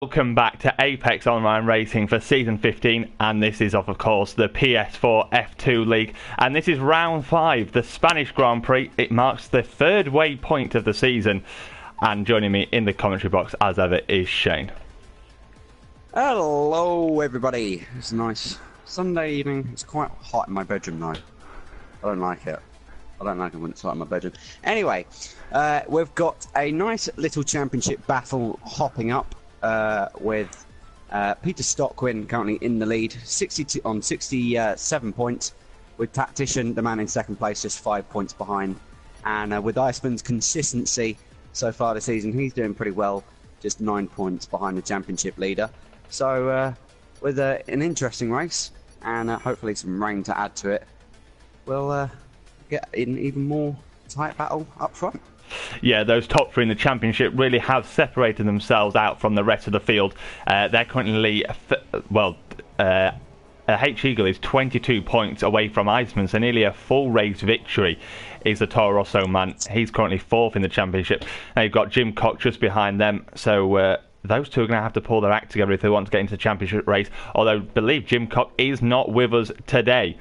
Welcome back to Apex Online Racing for Season 15, and this is, of course, the PS4 F2 League, and this is Round 5, the Spanish Grand Prix. It marks the third waypoint of the season, and joining me in the commentary box, as ever, is Shane. Hello, everybody. It's a nice Sunday evening. It's quite hot in my bedroom, though. I don't like it. I don't like it when it's hot in my bedroom. Anyway, we've got a nice little championship battle hopping up. With Peter Stockwin currently in the lead, 62 on 67 points, with Tactician, the man in second place, just 5 points behind. And with Iceman's consistency so far this season, he's doing pretty well, just 9 points behind the championship leader. So with an interesting race, and hopefully some rain to add to it, we'll get an even more tight battle up front. Yeah, those top three in the championship really have separated themselves out from the rest of the field. They're currently, H-Eagle is 22 points away from Iceman, so nearly a full race victory is the Toro Rosso man. He's currently fourth in the championship. Now you've got Jim Cock just behind them, so those two are going to have to pull their act together if they want to get into the championship race, although I believe Jim Cock is not with us today.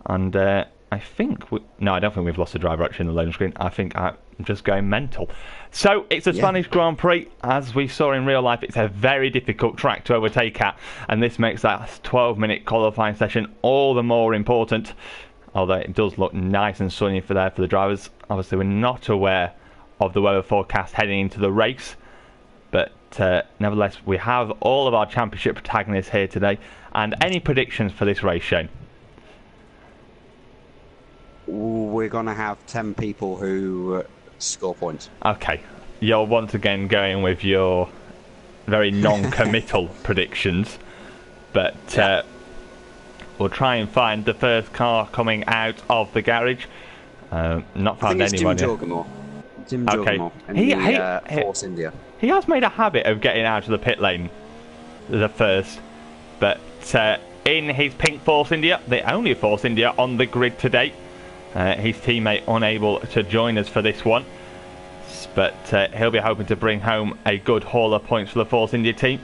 And I think... No, I don't think we've lost a driver actually in the loading screen. I think I'm just going mental. So, it's a Spanish Grand Prix. As we saw in real life, it's a very difficult track to overtake at. And this makes that 12-minute qualifying session all the more important. Although it does look nice and sunny for the drivers. Obviously, we're not aware of the weather forecast heading into the race. But nevertheless, we have all of our championship protagonists here today. And any predictions for this race, Shane? We're going to have 10 people who score points. Okay. You're once again going with your very non-committal predictions. But we'll try and find the first car coming out of the garage. Not found anyone yet. Jim Jorgamore in Force India. He has made a habit of getting out of the pit lane the first. But in his pink Force India, the only Force India on the grid today, his teammate unable to join us for this one, but he'll be hoping to bring home a good haul of points for the Force India team.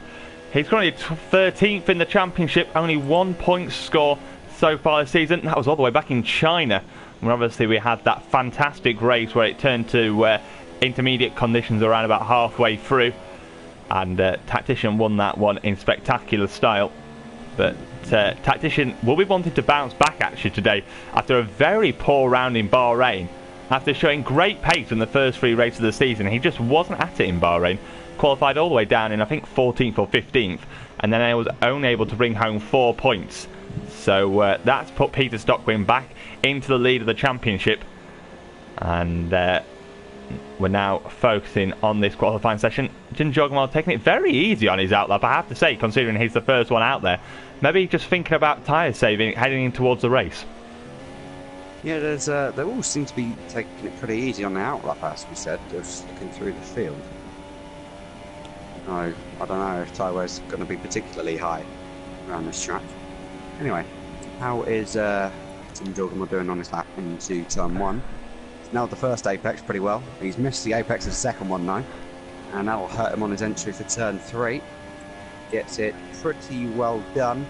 He's currently 13th in the championship, only 1 point score so far this season. That was all the way back in China, when obviously we had that fantastic race where it turned to intermediate conditions around about halfway through, and Tactician won that one in spectacular style. But Tactician will be wanting to bounce back actually today after a very poor round in Bahrain. After showing great pace in the first three races of the season, he just wasn't at it in Bahrain. Qualified all the way down in, I think, 14th or 15th, and then I was only able to bring home 4 points. So that's put Peter Stockwin back into the lead of the championship, and we're now focusing on this qualifying session. Jim Jorgamore taking it very easy on his outlap, I have to say, considering he's the first one out there. Maybe just thinking about tyre saving heading in towards the race. Yeah, they all seem to be taking it pretty easy on the outlap, as we said, just looking through the field. No, I don't know if tyre wear's going to be particularly high around this track. Anyway, how is Jim Jorgamore doing on his lap into turn 1? He's nailed the first apex pretty well. He's missed the apex of the second one now, and that'll hurt him on his entry for turn 3. Gets it pretty well done.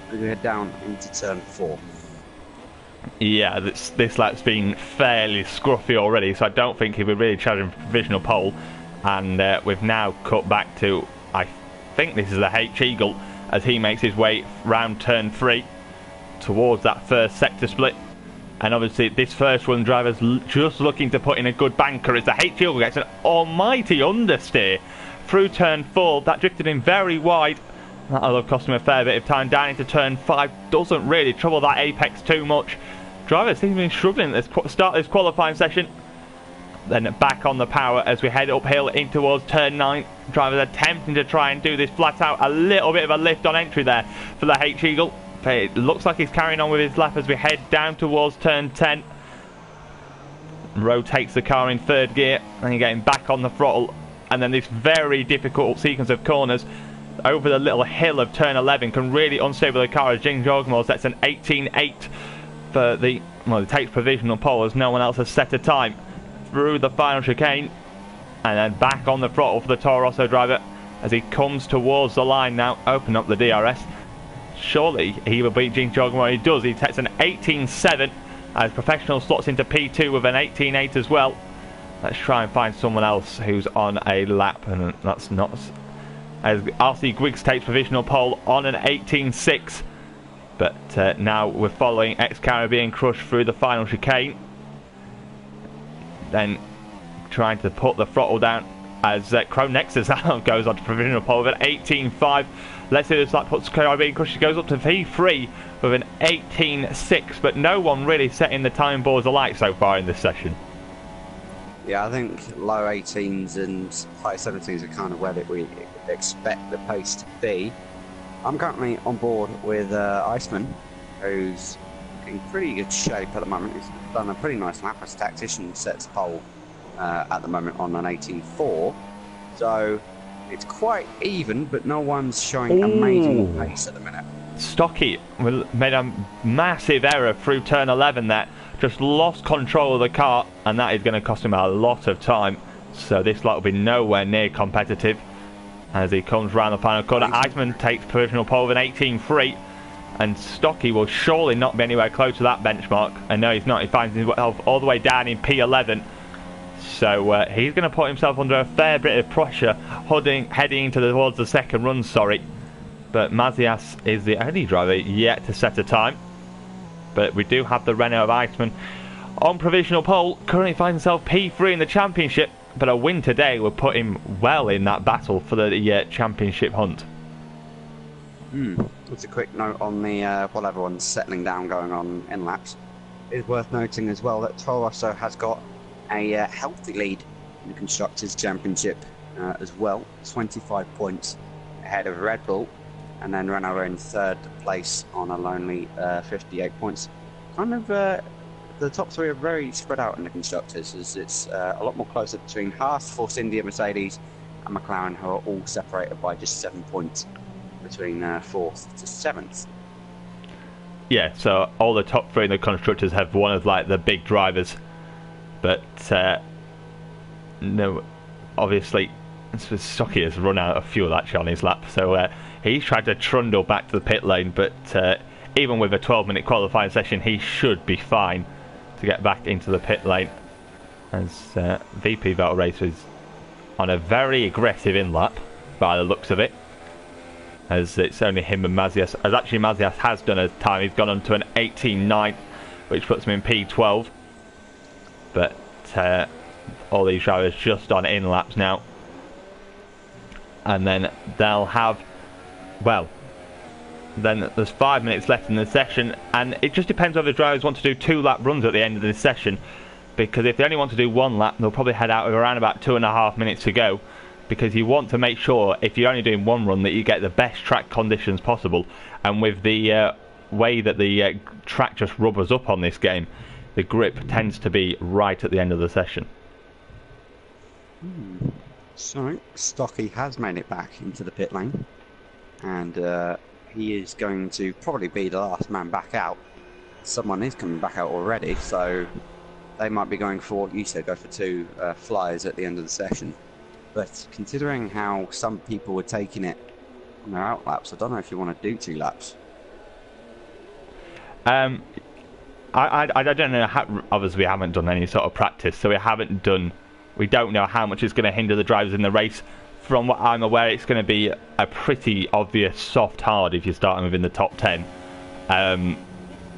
We're going to head down into turn 4. Yeah, this lap's been fairly scruffy already, so I don't think he would really challenge for provisional pole. And we've now cut back to, I think this is the H-Eagle, as he makes his way round turn 3 towards that first sector split. And obviously this first run driver's just looking to put in a good banker as the H-Eagle gets an almighty understeer through turn 4. That drifted in very wide. That'll have cost him a fair bit of time. Down into turn 5 doesn't really trouble that apex too much. Drivers seem to be struggling at the start of this qualifying session. Then back on the power as we head uphill in towards turn 9. Drivers attempting to try and do this flat out. A little bit of a lift on entry there for the H-Eagle. It looks like he's carrying on with his lap as we head down towards turn 10. Rotates the car in third gear, and you're getting back on the throttle. And then this very difficult sequence of corners over the little hill of turn 11 can really unstable the car as Jim Jorgamore sets an 18.8 for the... Well, it takes provisional pole as no one else has set a time through the final chicane. And then back on the throttle for the Toro Rosso driver. as he comes towards the line now. Open up the DRS. Surely he will beat Jim Jorgenmore. He does. He takes an 18.7 as Professional slots into P2 with an 18.8 as well. Let's try and find someone else who's on a lap, and that's not... As RC Griggs takes provisional pole on an 18.6. But now we're following Ex-Caribbean Crush through the final chicane. Then trying to put the throttle down as Chrome Nexus goes on to provisional pole with an 18.5. Let's see this lap puts Caribbean Crush. She goes up to V3 with an 18.6. But no one really setting the time boards alight so far in this session. Yeah, I think low 18s and high 17s are kind of where we expect the pace to be. I'm currently on board with Iceman, who's in pretty good shape at the moment. He's done a pretty nice lap as Tactician sets pole at the moment on an 18.4. So it's quite even, but no one's showing amazing pace at the minute. Stocky made a massive error through turn 11 there. Just lost control of the car, and that is going to cost him a lot of time. So this lot will be nowhere near competitive. As he comes round the final corner, Iceman takes provisional pole with an 18.3, and Stocky will surely not be anywhere close to that benchmark. And no, he's not. He finds himself all the way down in P11. So he's going to put himself under a fair bit of pressure, heading towards the second run. But Mazias is the only driver yet to set a time. But we do have the Renault of Iceman on provisional pole. Currently finds himself P3 in the championship. But a win today would put him well in that battle for the championship hunt. Just a quick note on the while everyone's settling down going on in laps. It's worth noting as well that Toro Rosso has got a healthy lead in the Constructors' Championship as well. 25 points ahead of Red Bull. And then Renault are in third place on a lonely 58 points. Kind of... the top three are very spread out in the Constructors, as it's a lot more closer between Haas, Force India, Mercedes and McLaren, who are all separated by just 7 points between 4th to 7th. Yeah, so all the top three in the Constructors have one of like the big drivers. But no, obviously Stocky has run out of fuel actually on his lap, so he's tried to trundle back to the pit lane, but even with a 12-minute qualifying session he should be fine to get back into the pit lane, as VP Battle Race is on a very aggressive in-lap by the looks of it, as it's only him and Mazias, as actually Mazias has done a time. He's gone on to an 18.9, which puts him in P12, but all these drivers just on in-laps now, and then they'll have, well, then there's 5 minutes left in the session, and it just depends whether the drivers want to do 2-lap runs at the end of this session, because if they only want to do 1 lap they'll probably head out with around about 2.5 minutes to go, because you want to make sure if you're only doing 1 run that you get the best track conditions possible. And with the way that the track just rubbers up on this game, the grip tends to be right at the end of the session. So Stocky has made it back into the pit lane, and he is going to probably be the last man back out. Someone is coming back out already, so they might be going for what you said, go for 2 flyers at the end of the session. But considering how some people were taking it on their out laps, I don't know if you want to do 2 laps. I don't know how, obviously we haven't done any sort of practice, so we don't know how much it's going to hinder the drivers in the race. From what I'm aware, it's going to be a pretty obvious soft hard if you're starting within the top 10.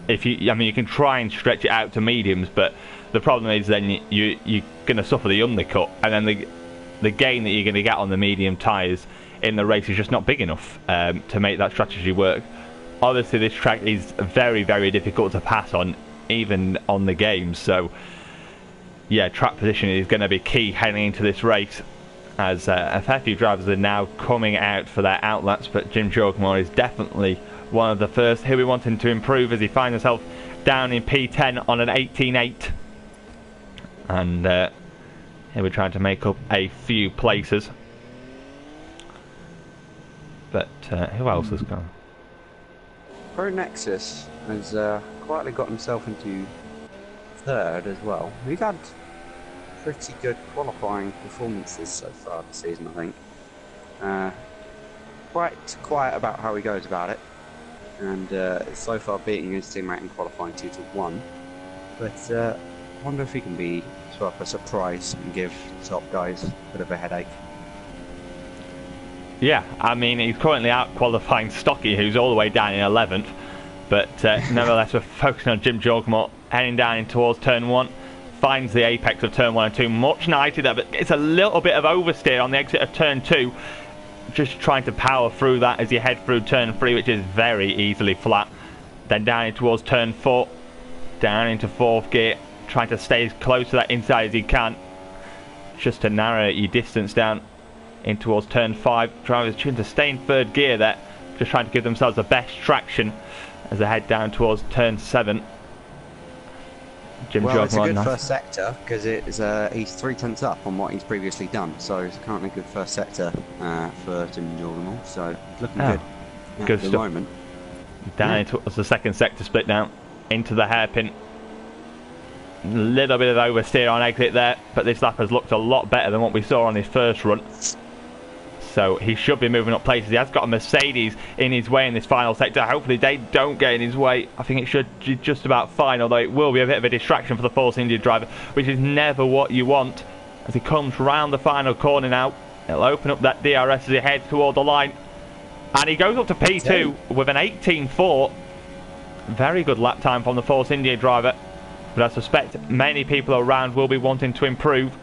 You can try and stretch it out to mediums, but the problem is then you're going to suffer the undercut, and then the gain that you're going to get on the medium tyres in the race is just not big enough to make that strategy work. Obviously, this track is very, very difficult to pass on, even on the games. So, yeah, track position is going to be key heading into this race, as a fair few drivers are now coming out for their outlets, but Jim Jorgenmore is definitely one of the first who we wanting to improve, as he finds himself down in P10 on an 18.8, and here we're trying to make up a few places. But who else has gone? Pro Nexus has quietly got himself into 3rd as well. We've had pretty good qualifying performances so far this season, I think. Quite quiet about how he goes about it, and so far beating his teammate in qualifying 2-1. But I wonder if he can be sort of a surprise and give the top guys a bit of a headache. Yeah, I mean, he's currently out qualifying Stocky, who's all the way down in 11th. But nevertheless, we're focusing on Jim Jorgamore, heading down in towards turn 1. Finds the apex of turn 1 and 2. Much nicer there, but it's a little bit of oversteer on the exit of turn 2. Just trying to power through that as you head through turn 3, which is very easily flat. Then down in towards turn 4. Down into 4th gear. Trying to stay as close to that inside as you can. Just to narrow your distance down in towards turn 5. Drivers trying to stay in 3rd gear there. Just trying to give themselves the best traction as they head down towards turn 7. Well, it's a good first sector because it's he's 3/10 up on what he's previously done, so it's currently a good first sector for Jim Jordan. So it's looking good at the moment. Down towards the 2nd sector split down into the hairpin. A little bit of oversteer on exit there, but this lap has looked a lot better than what we saw on his first run. So he should be moving up places. He has got a Mercedes in his way in this final sector. Hopefully they don't get in his way. I think it should be just about fine, although it will be a bit of a distraction for the Force India driver, which is never what you want. As he comes round the final corner now, he'll open up that DRS as he heads toward the line. And he goes up to P2 with an 18.4. Very good lap time from the Force India driver. But I suspect many people around will be wanting to improve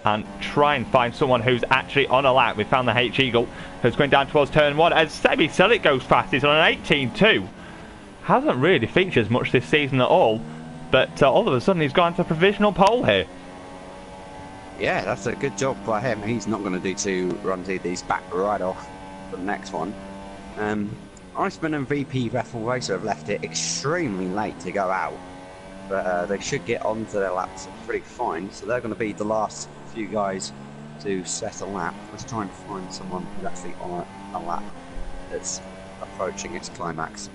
and try and find someone who's actually on a lap. We found the H-Eagle, who's going down towards turn 1 as Sebi Selic goes fast. He's on an 18.2. Hasn't really featured much this season at all, but all of a sudden he's gone to provisional pole here. Yeah, that's a good job by him. He's not going to do 2 runs either. He's back right off for the next one. Iceman and VP Vettel Racer have left it extremely late to go out, but they should get onto their laps pretty fine, so they're going to be the last few guys to set a lap. Let's try and find someone who's actually on a lap that's approaching its climax.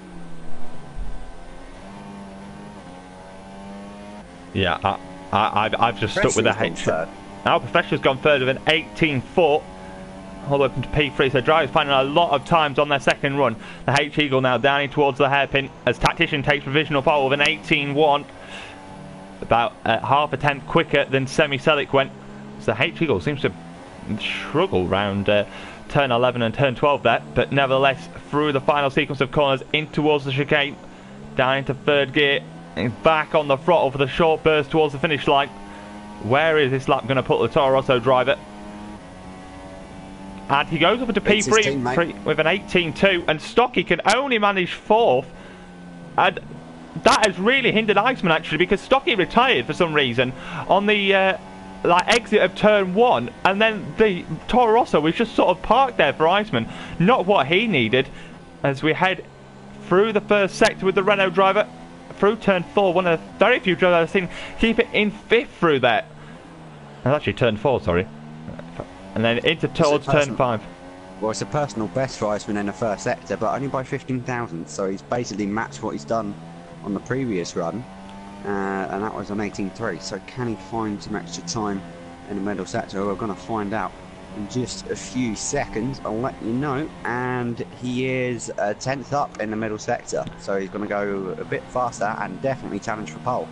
Yeah, I've just stuck with the H. Now Professional's gone third with an 18.4. All the way up into P3, so drivers finding a lot of times on their second run. The H-Eagle now down towards the hairpin as Tactician takes provisional pole with an 18.1. About half a tenth quicker than Semi Selic went. So the H-Eagle seems to struggle round turn 11 and turn 12 there, but nevertheless through the final sequence of corners in towards the chicane, down into 3rd gear, and back on the throttle for the short burst towards the finish line. Where is this lap going to put the Toro Rosso driver? And he goes up into P3 with an 18.2, and Stocky can only manage 4th. And that has really hindered Iceman actually, because Stocky retired for some reason on the exit of turn 1, and then the Toro Rosso was just sort of parked there for Iceman. Not what he needed. As we head through the first sector with the Renault driver, through turn 4, one of the very few drivers I've seen keep it in 5th through there. That's actually turn 4, sorry. And then into towards turn 5. Well, it's a personal best for Iceman in the first sector, but only by 15,000, so he's basically matched what he's done on the previous run, and that was on 18.3. So can he find some extra time in the middle sector? We're going to find out in just a few seconds. I'll let you know. And he is 10th up in the middle sector, so he's going to go a bit faster and definitely challenge for pole.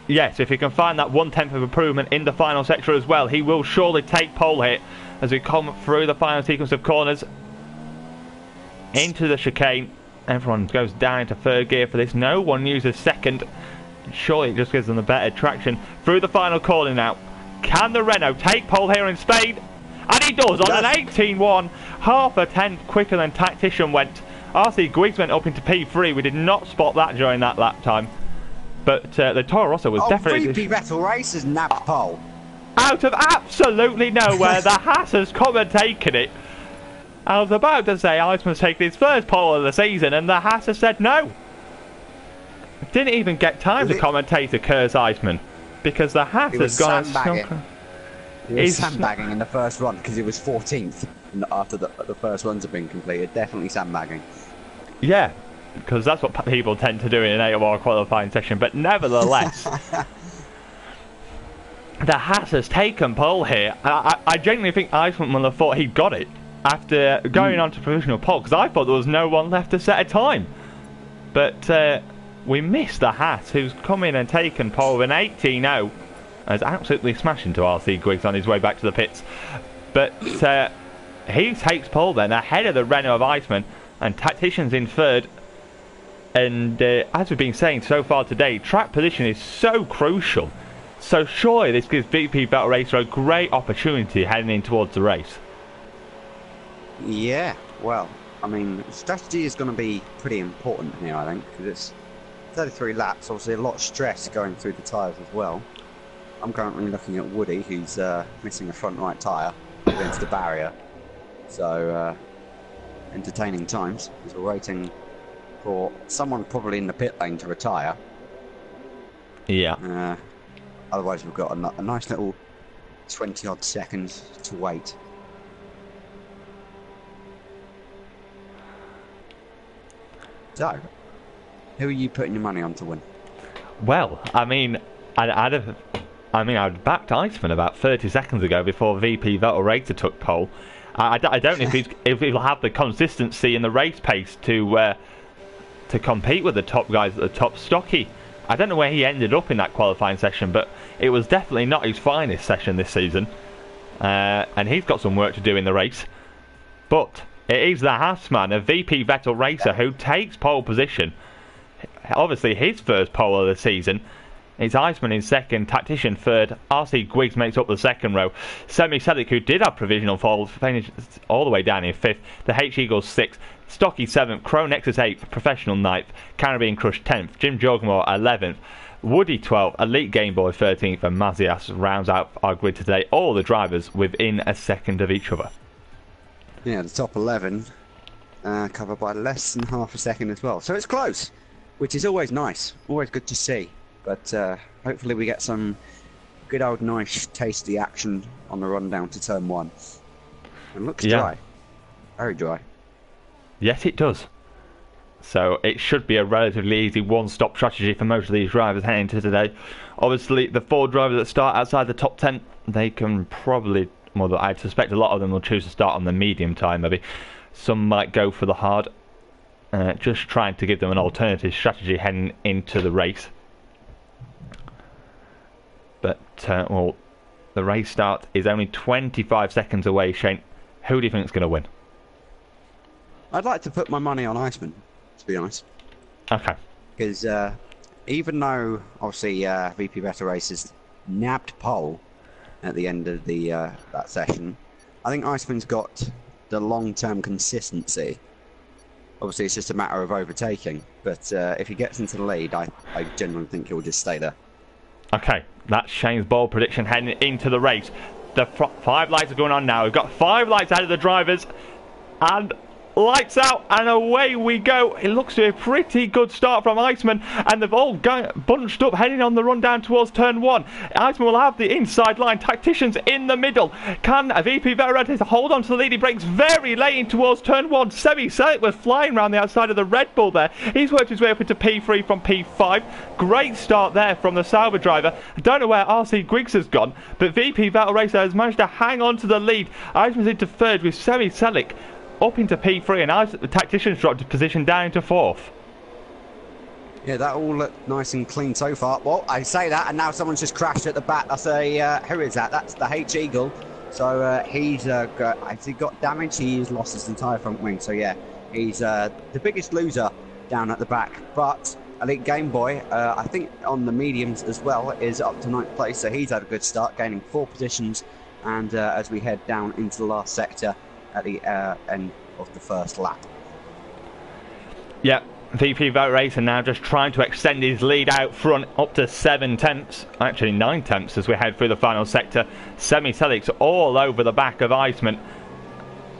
Yes, if he can find that 1/10 of improvement in the final sector as well, he will surely take pole here as we come through the final sequence of corners into the chicane. Everyone goes down into 3rd gear for this. No one uses 2nd. Surely it just gives them the better traction through the final corner now. Can the Renault take pole here in Spain? And he does on an 18.1, half a tenth quicker than Tactician went. RC Guigs went up into P3. We did not spot that during that lap time. But the Toro Rosso was definitely... VP Vettel Racers nabbed pole. Out of absolutely nowhere, the Haas has come and taken it. I was about to say Iceman's taken his first pole of the season, and the Haas has said no. Didn't even get time to commentate to curse Iceman, because the Haas has gone and... He was sandbagging in the first run because he was 14th after the first runs have been completed. Definitely sandbagging. Yeah, because that's what people tend to do in an AOR qualifying session. But nevertheless, the Haas has taken pole here. I genuinely think Iceman will have thought he got it. after going on to provisional pole, because I thought there was no one left to set a time. But we missed the Haas, who's come in and taken pole with an 18.0. Has absolutely smashed into RC Griggs on his way back to the pits. But he takes pole then, ahead of the Renault of Iceman, and Tactician's in third. And as we've been saying so far today, track position is so crucial. So surely this gives VP Battle Racer a great opportunity heading in towards the race. Yeah, well, I mean, strategy is going to be pretty important here, I think, because it's 33 laps, obviously a lot of stress going through the tyres as well. I'm currently looking at Woody, who's missing a front right tyre against the barrier. So, entertaining times, as we're waiting for someone probably in the pit lane to retire. Yeah. Otherwise, we've got a nice little 20-odd seconds to wait. So, who are you putting your money on to win? Well, I mean, I'd backed Iceman about 30 seconds ago before VP Vettel Racer took pole. I don't know if he'll have the consistency in the race pace to compete with the top guys at the top. Stocky, I don't know where he ended up in that qualifying session, but it was definitely not his finest session this season. And he's got some work to do in the race. But it is the Haas man, a VP Vettel Racer, who takes pole position. Obviously his first pole of the season. It's Iceman in second, Tactician third, RC Griggs makes up the second row. Semi Cedric, who did have provisional falls, finished all the way down in fifth. The H Eagles sixth, Stocky seventh, Crow Nexus eighth, Professional ninth, Caribbean Crush 10th, Jim Jogamore 11th, Woody 12th, Elite Game Boy 13th, and Mazias rounds out our grid today. All the drivers within a second of each other. Yeah, the top 11 covered by less than half a second as well. So it's close, which is always nice, always good to see. But hopefully we get some good old nice tasty action on the run down to turn one. And looks dry. Very dry. Yes, it does. So it should be a relatively easy one-stop strategy for most of these drivers heading into today. Obviously, the 4 drivers that start outside the top 10, they can probably, well, I suspect a lot of them will choose to start on the medium time maybe. Some might go for the hard, just trying to give them an alternative strategy heading into the race. But, well, the race start is only 25 seconds away. Shane, who do you think is going to win? I'd like to put my money on Iceman, to be honest. Okay. Because even though, obviously, VP Better Races nabbed pole at the end of the that session, I think Iceman's got the long-term consistency. Obviously, it's just a matter of overtaking. But if he gets into the lead, I genuinely think he'll just stay there. Okay, that's Shane's bold prediction heading into the race. The 5 lights are going on now. We've got 5 lights ahead of the drivers. And lights out, and away we go. It looks to be a pretty good start from Iceman, and they've all bunched up heading on the run down towards turn 1. Iceman will have the inside line, Tacticians in the middle. Can a VP Veteran hold on to the lead? He breaks very late in towards turn 1. Semi Celic was flying around the outside of the Red Bull there. He's worked his way up into P3 from P5. Great start there from the Sauber driver. I don't know where RC Griggs has gone, but VP Battle Racer has managed to hang on to the lead. Iceman's into third with Semi Celic up into P3, and the Tacticians dropped his position down into 4th. Yeah, that all looked nice and clean so far. Well, I say that, and now someone's just crashed at the back. That's a who is that? That's the H Eagle. So he's has he got damage? He's lost his entire front wing. So yeah, he's the biggest loser down at the back. But Elite Game Boy, I think on the mediums as well, is up to 9th place. So he's had a good start, gaining 4 positions. And as we head down into the last sector at the end of the first lap. Yeah, VP Vote Racer now just trying to extend his lead out front up to 7 tenths, actually 9 tenths as we head through the final sector. Semi Celic's all over the back of Iceman,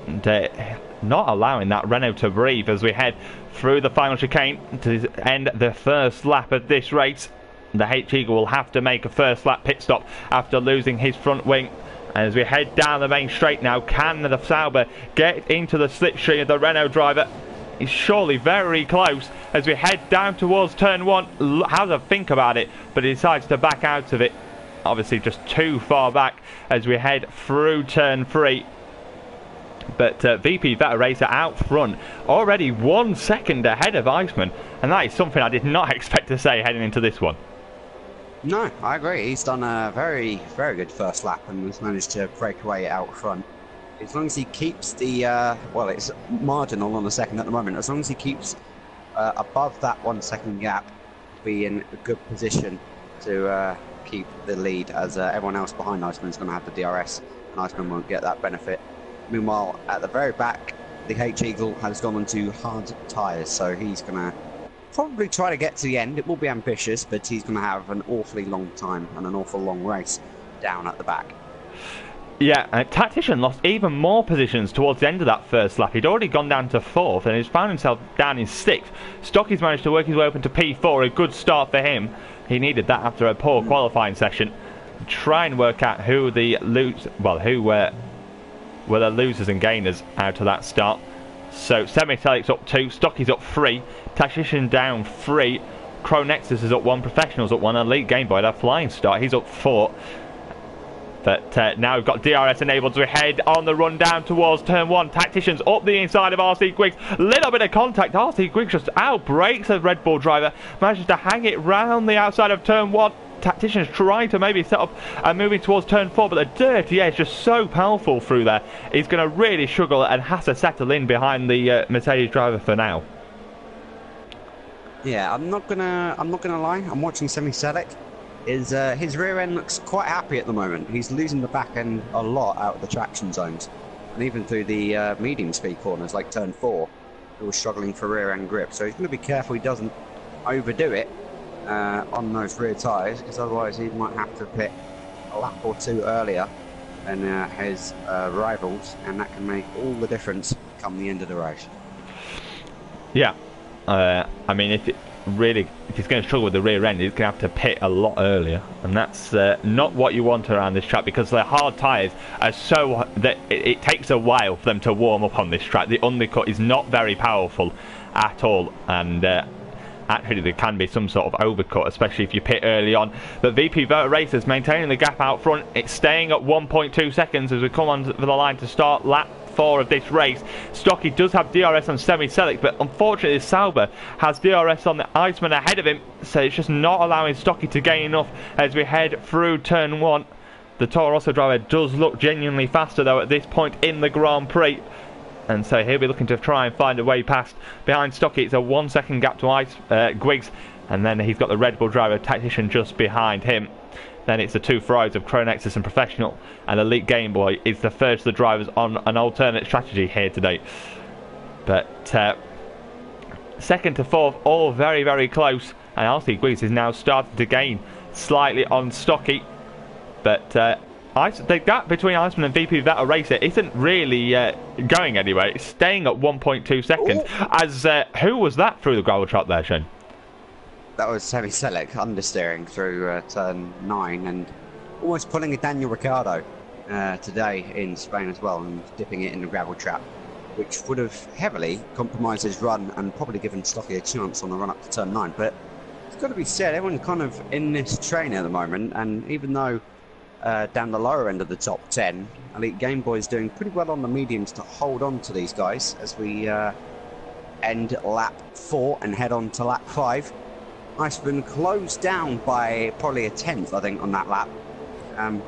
and not allowing that Renault to breathe as we head through the final chicane to end the first lap of this race. The H Eagle will have to make a first lap pit stop after losing his front wing. As we head down the main straight now, can the Sauber get into the slipstream of the Renault driver? He's surely very close as we head down towards turn 1. Has a think about it, but he decides to back out of it. Obviously just too far back as we head through turn 3. But VP Veta Racer out front, already 1 second ahead of Iceman, and that is something I did not expect to say heading into this one. No, I agree. He's done a very, very good first lap and has managed to break away out front. As long as he keeps the, well, it's marginal on the second at the moment. As long as he keeps above that 1 second gap, be in a good position to keep the lead, as everyone else behind Iceman's going to have the DRS, and Iceman won't get that benefit. Meanwhile, at the very back, the H-Eagle has gone onto hard tyres, so he's going to probably try to get to the end. It will be ambitious, but he's going to have an awfully long time and an awful long race down at the back. Yeah, Tactician lost even more positions towards the end of that first lap. He'd already gone down to 4th and he's found himself down in 6th. Stocky's managed to work his way up into P4, a good start for him. He needed that after a poor qualifying session. Try and work out who the were the losers and gainers out of that start. So Semi-Selic's up 2, Stocky's up 3, Tactician down 3, Crow Nexus is up 1, Professional's up 1, Elite Game Boy, that flying start, he's up 4. But now we've got DRS enabled to head on the run down towards turn 1. Tactician's up the inside of RC Griggs. Little bit of contact. RC Griggs just outbrakes a Red Bull driver. Manages to hang it round the outside of turn 1. Tactician's trying to maybe set up and moving towards turn 4, but the dirty air is just so powerful through there. He's going to really struggle and has to settle in behind the Mercedes driver for now. Yeah, I'm not gonna lie. I'm watching Semi-Selic. His rear end looks quite happy at the moment. He's losing the back end a lot out of the traction zones, and even through the medium speed corners like turn 4, he was struggling for rear end grip. So he's going to be careful he doesn't overdo it on those rear tyres, because otherwise he might have to pit a lap or 2 earlier than his rivals, and that can make all the difference come the end of the race. Yeah, I mean, if he's going to struggle with the rear end, he's going to have to pit a lot earlier, and that's not what you want around this track, because the hard tyres are so that it takes a while for them to warm up on this track. The undercut is not very powerful at all, and actually there can be some sort of overcut, especially if you pit early on. But VP Veta Racers maintaining the gap out front. It's staying at 1.2 seconds as we come on for the line to start lap 4 of this race. Stocky does have DRS on Semi-Selic, but unfortunately Sauber has DRS on the Iceman ahead of him, so it's just not allowing Stocky to gain enough as we head through turn 1. The Toro Rosso driver does look genuinely faster though at this point in the Grand Prix, and so he'll be looking to try and find a way past. Behind Stocky, it's a 1 second gap to Griggs, and then he's got the Red Bull driver Tactician just behind him. Then it's the 2 Ferraris of Crow Nexus and Professional, and Elite Game Boy is the first of the drivers on an alternate strategy here today. But second to 4th, all very, very close, and RC Griggs is now starting to gain slightly on Stocky. But the gap between Iceman and VP Veta Racer isn't really going anywhere. It's staying at 1.2 seconds. Ooh. As who was that through the gravel trap there, Shane? That was Semi-Selic understeering through turn 9 and almost pulling a Daniel Ricciardo today in Spain as well, and dipping it in the gravel trap, which would have heavily compromised his run and probably given Stocky a chance on the run up to turn 9. But it's got to be said, everyone's kind of in this train at the moment, and even though down the lower end of the top 10, Elite Game Boy is doing pretty well on the mediums to hold on to these guys as we end lap 4 and head on to lap 5. Iceman closed down by probably a 10th, I think, on that lap.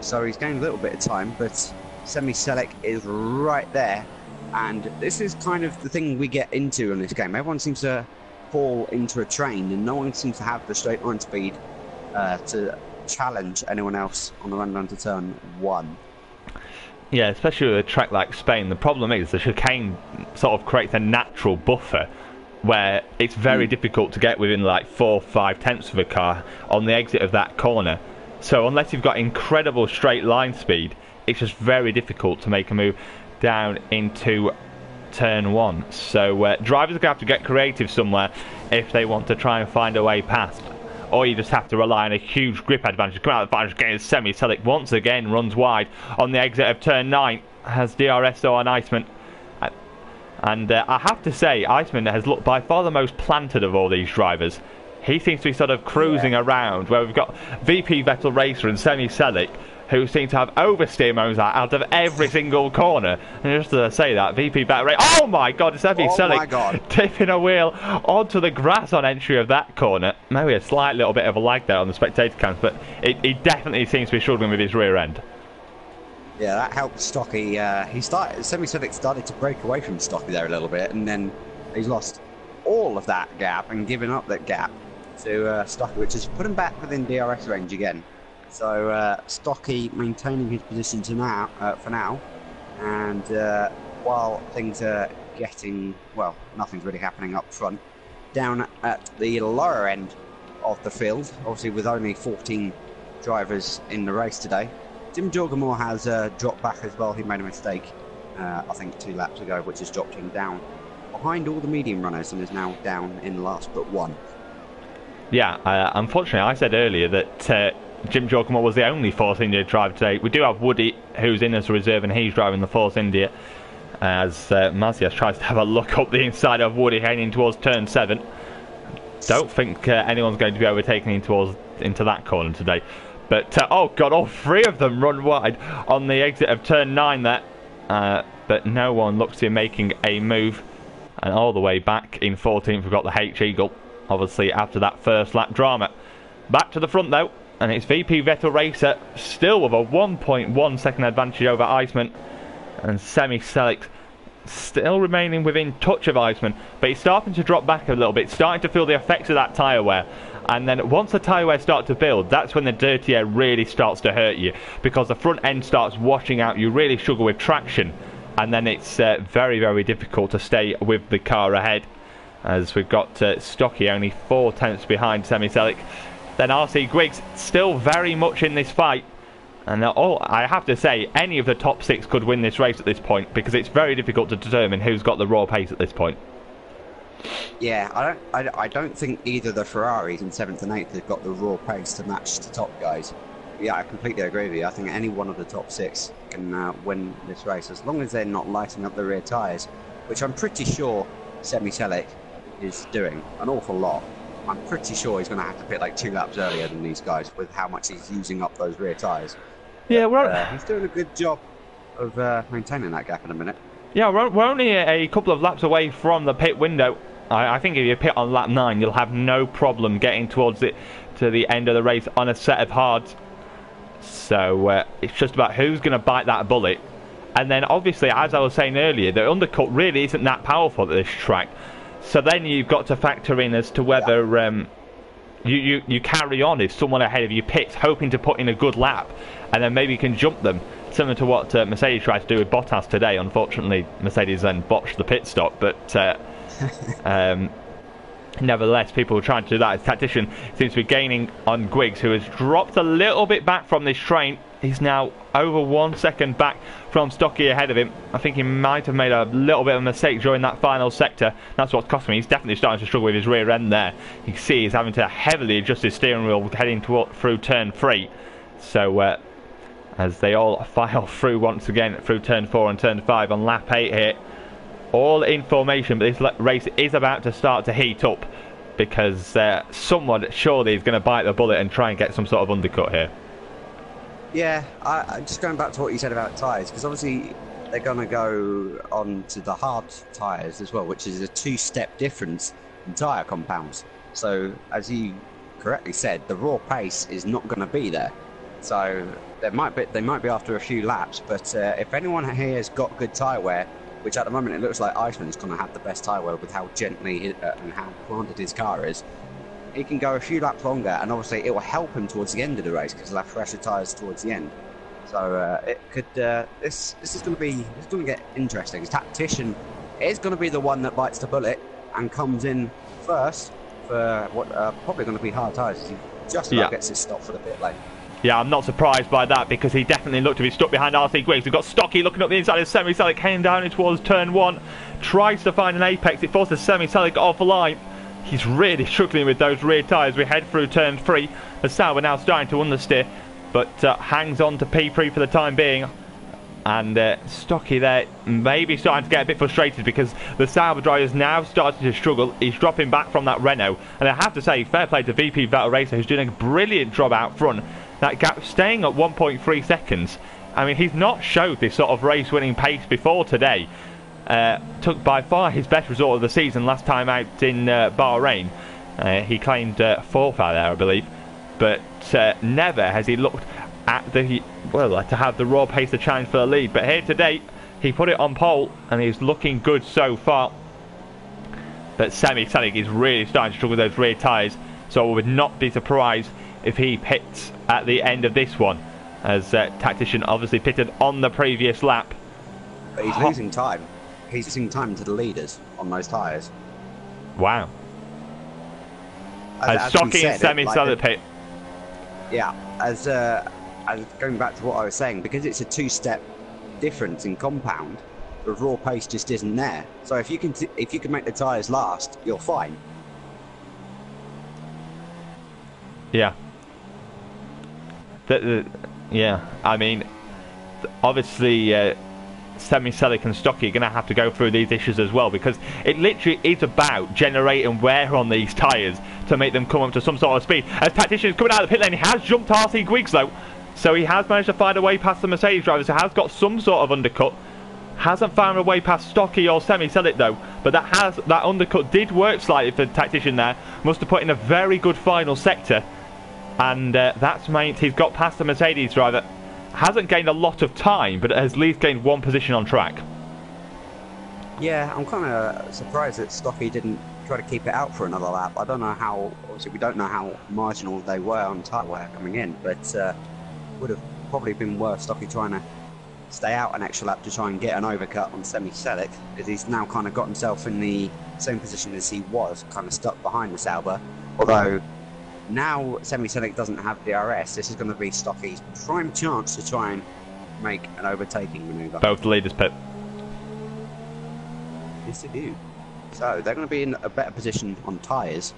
So he's gained a little bit of time, but Semi-Selic is right there. And this is kind of the thing we get into in this game. Everyone seems to fall into a train, and no one seems to have the straight line speed to challenge anyone else on the run down to turn 1. Yeah, especially with a track like Spain. The problem is the chicane sort of creates a natural buffer where it's very difficult to get within like 4-5 tenths of a car on the exit of that corner. So unless you've got incredible straight line speed, it's just very difficult to make a move down into turn 1. So drivers are going to have to get creative somewhere if they want to try and find a way past. Or you just have to rely on a huge grip advantage. Come out of the advantage, getting Semi-Selic once again runs wide on the exit of turn 9. Has DRS on Iceman. And I have to say, Iceman has looked by far the most planted of all these drivers. He seems to be sort of cruising around, where we've got VP Veta Racer and Semi-Selic who seem to have oversteer modes out of every single corner. And just as I say that, VP Better Race, oh my god, it's Semi Selic tipping a wheel onto the grass on entry of that corner. Maybe a slight little bit of a lag there on the spectator cams, but he definitely seems to be struggling with his rear end. Yeah, that helped Stocky. Semi Selic started to break away from Stocky there a little bit, and then he's lost all of that gap and given up that gap to Stocky, which has put him back within DRS range again. So Stocky maintaining his position for now, and while things are getting, well, nothing's really happening up front, down at the lower end of the field, obviously with only 14 drivers in the race today, Tim Jorgamore has dropped back as well. He made a mistake, I think 2 laps ago, which has dropped him down behind all the medium runners and is now down in last but one. Yeah, unfortunately I said earlier that Jim Jorgamore was the only Force India driver today. We do have Woody, who's in as a reserve, and he's driving the Force India, as Mazias tries to have a look up the inside of Woody heading towards turn 7. Don't think anyone's going to be overtaking into that corner today. But, oh god, all 3 of them run wide on the exit of turn 9 there. But no one looks to be making a move. And all the way back in 14th, we've got the H-Eagle, obviously after that first lap drama. Back to the front though, and it's VP Vettel Racer, still with a 1.1 second advantage over Iceman. And Semi Selic still remaining within touch of Iceman, but he's starting to drop back a little bit, starting to feel the effects of that tyre wear. And then once the tyre wear starts to build, that's when the dirty air really starts to hurt you, because the front end starts washing out. You really struggle with traction, and then it's very, very difficult to stay with the car ahead, as we've got Stocky only 4 tenths behind Semi Selic. Then RC Griggs still very much in this fight, and I have to say, any of the top 6 could win this race at this point, because it's very difficult to determine who's got the raw pace at this point. Yeah, I don't think either the Ferraris in 7th and 8th have got the raw pace to match the top guys. Yeah, I completely agree with you. I think any one of the top 6 can win this race, as long as they're not lighting up the rear tyres, which I'm pretty sure Semi Selic is doing an awful lot. I'm pretty sure he's going to have to pit like 2 laps earlier than these guys with how much he's using up those rear tyres. Yeah, he's doing a good job of maintaining that gap in a minute. Yeah, we're only a couple of laps away from the pit window. I think if you pit on lap 9, you'll have no problem getting towards to the end of the race on a set of hards. So it's just about who's going to bite that bullet. And then obviously, as I was saying earlier, the undercut really isn't that powerful at this track. So then you've got to factor in as to whether you carry on if someone ahead of you pits, hoping to put in a good lap, and then maybe you can jump them, similar to what Mercedes tried to do with Bottas today. Unfortunately, Mercedes then botched the pit stop, but nevertheless, people were trying to do that. His tactician seems to be gaining on Griggs, who has dropped a little bit back from this train. He's now over 1 second back from Stocky ahead of him. I think he might have made a little bit of a mistake during that final sector. That's what's cost him. He's definitely starting to struggle with his rear end there. You can see he's having to heavily adjust his steering wheel heading through turn 3. So as they all file through once again through turn 4 and turn 5 on lap 8 here, all in formation, but this race is about to start to heat up, because someone surely is going to bite the bullet and try and get some sort of undercut here. Yeah, I just going back to what you said about tyres, because obviously they're going to go on to the hard tyres as well, which is a 2-step difference in tyre compounds. So, as you correctly said, the raw pace is not going to be there. So they might be after a few laps, but if anyone here has got good tyre wear, which at the moment it looks like Iceman is going to have the best tyre wear with how gently and how planted his car is, he can go a few laps longer, and obviously it will help him towards the end of the race because he'll have fresher tyres towards the end. So it could. This is going to get interesting. His tactician is going to be the one that bites the bullet and comes in first for what probably going to be hard tyres. He just about gets his stop for the pit lane. Yeah, I'm not surprised by that, because he definitely looked to be stuck behind RC Griggs. We've got Stocky looking up the inside of Semi Selic, heading down in towards turn 1. Tries to find an apex. It forces Semi Selic off the line. He's really struggling with those rear tyres. We head through turn 3. The Sauber now starting to understeer, but hangs on to P3 for the time being. And Stocky there maybe starting to get a bit frustrated, because the Sauber driver is now starting to struggle. He's dropping back from that Renault. And I have to say, fair play to VP Vettel Racer, who's doing a brilliant job out front, That gap staying at 1.3 seconds. I mean, he's not showed this sort of race-winning pace before today. Took by far his best result of the season last time out in Bahrain. He claimed fourth out there, I believe. But never has he looked at the to have the raw pace to challenge for the lead. But here today, he put it on pole, and he's looking good so far. But Semi Selig is really starting to struggle with those rear tyres, so I would not be surprised if he pits at the end of this one, as Tactician obviously pitted on the previous lap. But he's losing time. He's losing time to the leaders on those tyres. Wow. As Stocky and Semi Selig pit. Yeah, as going back to what I was saying, because it's a two-step difference in compound, the raw pace just isn't there. So if you can make the tyres last, you're fine. Yeah. Yeah, I mean, obviously Semi Selig and Stocky are going to have to go through these issues as well, because it literally is about generating wear on these tyres to make them come up to some sort of speed. As Tactician is coming out of the pit lane, he has jumped RC Griggs though, so he has managed to find a way past the Mercedes drivers, who has got some sort of undercut. Hasn't found a way past Stocky or Semi Selig though, but that undercut did work slightly for the Tactician there. Must have put in a very good final sector, and that's meant he's got past the Mercedes driver. Hasn't gained a lot of time, but has at least gained one position on track. Yeah, I'm kind of surprised that Stocky didn't try to keep it out for another lap. I don't know how, obviously we don't know how marginal they were on tyre wear coming in, but would have probably been worth Stocky trying to stay out an extra lap to try and get an overcut on Semi Selig, because he's now kind of got himself in the same position as he was, kind of stuck behind the Sauber. Although now Semi Selig doesn't have DRS, this is going to be Stocky's prime chance to try and make an overtaking manoeuvre. Both the leaders pit. Yes, they do. So they're going to be in a better position on tyres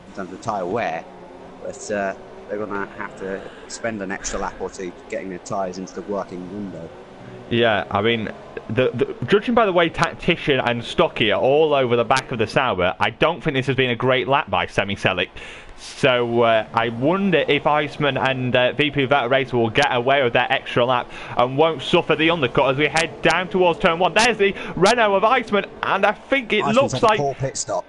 in terms of tyre wear, but they're going to have to spend an extra lap or two getting their tyres into the working window. Yeah, I mean, judging by the way Tactician and Stocky are all over the back of the Sauber, I don't think this has been a great lap by Semi Selig. So I wonder if Iceman and VP Vettel Racer will get away with that extra lap and won't suffer the undercut as we head down towards turn 1. There's the Renault of Iceman, and I think it Iceman's looks like... a poor pit stop.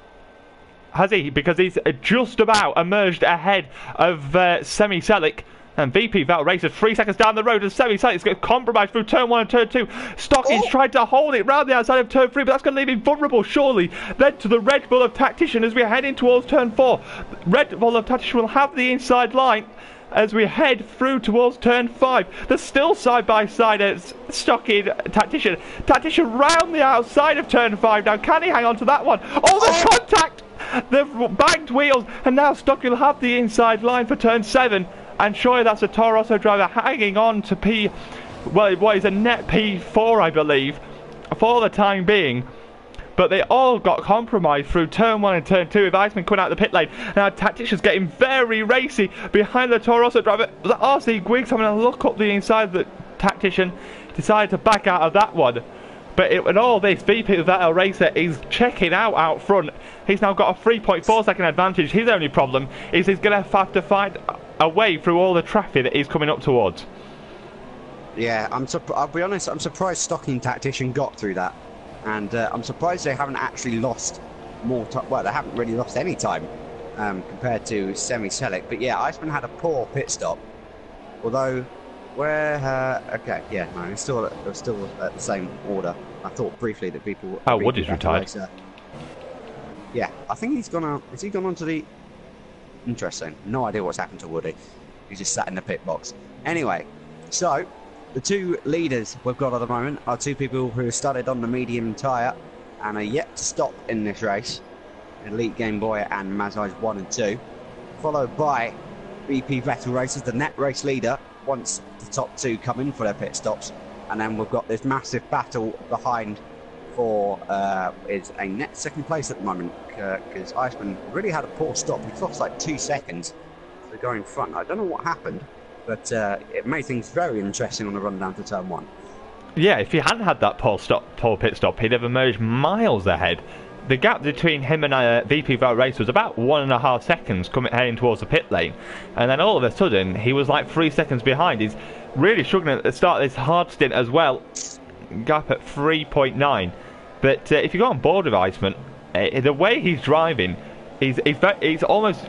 Has he? Because he's just about emerged ahead of Semi Selig. And VP Vettel races 3 seconds down the road, and Semi Selig's got compromised through turn 1 and turn 2. Stocky's tried to hold it round the outside of turn 3, but that's going to leave him vulnerable, surely. Then to the Red Bull of Tactician as we're heading towards turn 4. Red Bull of Tactician will have the inside line as we head through towards turn 5. They're still side by side as Stocky and Tactician. Tactician round the outside of turn 5 now. Can he hang on to that one? Oh, the contact! They've banged wheels, and now Stocky will have the inside line for turn 7. And surely that's a Toro Rosso driver hanging on to what is a net P4, I believe, for the time being. But they all got compromised through turn 1 and turn 2 with Iceman coming out of the pit lane. Now Tactician's getting very racy behind the Toro Rosso driver. The RC Griggs having a look up the inside of the Tactician, decided to back out of that one. But in all this, VP Vettel Racer is checking out front. He's now got a 3.4 second advantage. His only problem is he's going to have to find a way through all the traffic that he's coming up towards. Yeah, I'll be honest, I'm surprised Stocky and Tactician got through that. And I'm surprised they haven't actually lost more time. Well, they haven't really lost any time compared to Semi Selig. But yeah, Iceman had a poor pit stop. Although, okay, yeah, no, it's still at the same order. I thought briefly that people... Oh, Wood is retired. Yeah, I think he's gone on... Has he gone on to the... Interesting. No idea what's happened to Woody. He's just sat in the pit box. Anyway, so the two leaders we've got at the moment are two people who started on the medium tyre and are yet to stop in this race. Elite Game Boy and Mazai's 1 and 2. Followed by BP Vettel Racers, the net race leader, once the top two come in for their pit stops. And then we've got this massive battle behind for is a net second place at the moment, because Iceman really had a poor stop. He lost like 2 seconds to go in front. I don't know what happened, but it made things very interesting on the run down to turn 1. Yeah, if he hadn't had that poor pit stop, he'd have emerged miles ahead. the gap between him and VP Val Race was about 1.5 seconds heading towards the pit lane, and then all of a sudden he was like 3 seconds behind. He's really struggling at the start of this hard stint as well. Gap at 3.9. But if you go on board with Iceman, the way he's driving, he's almost,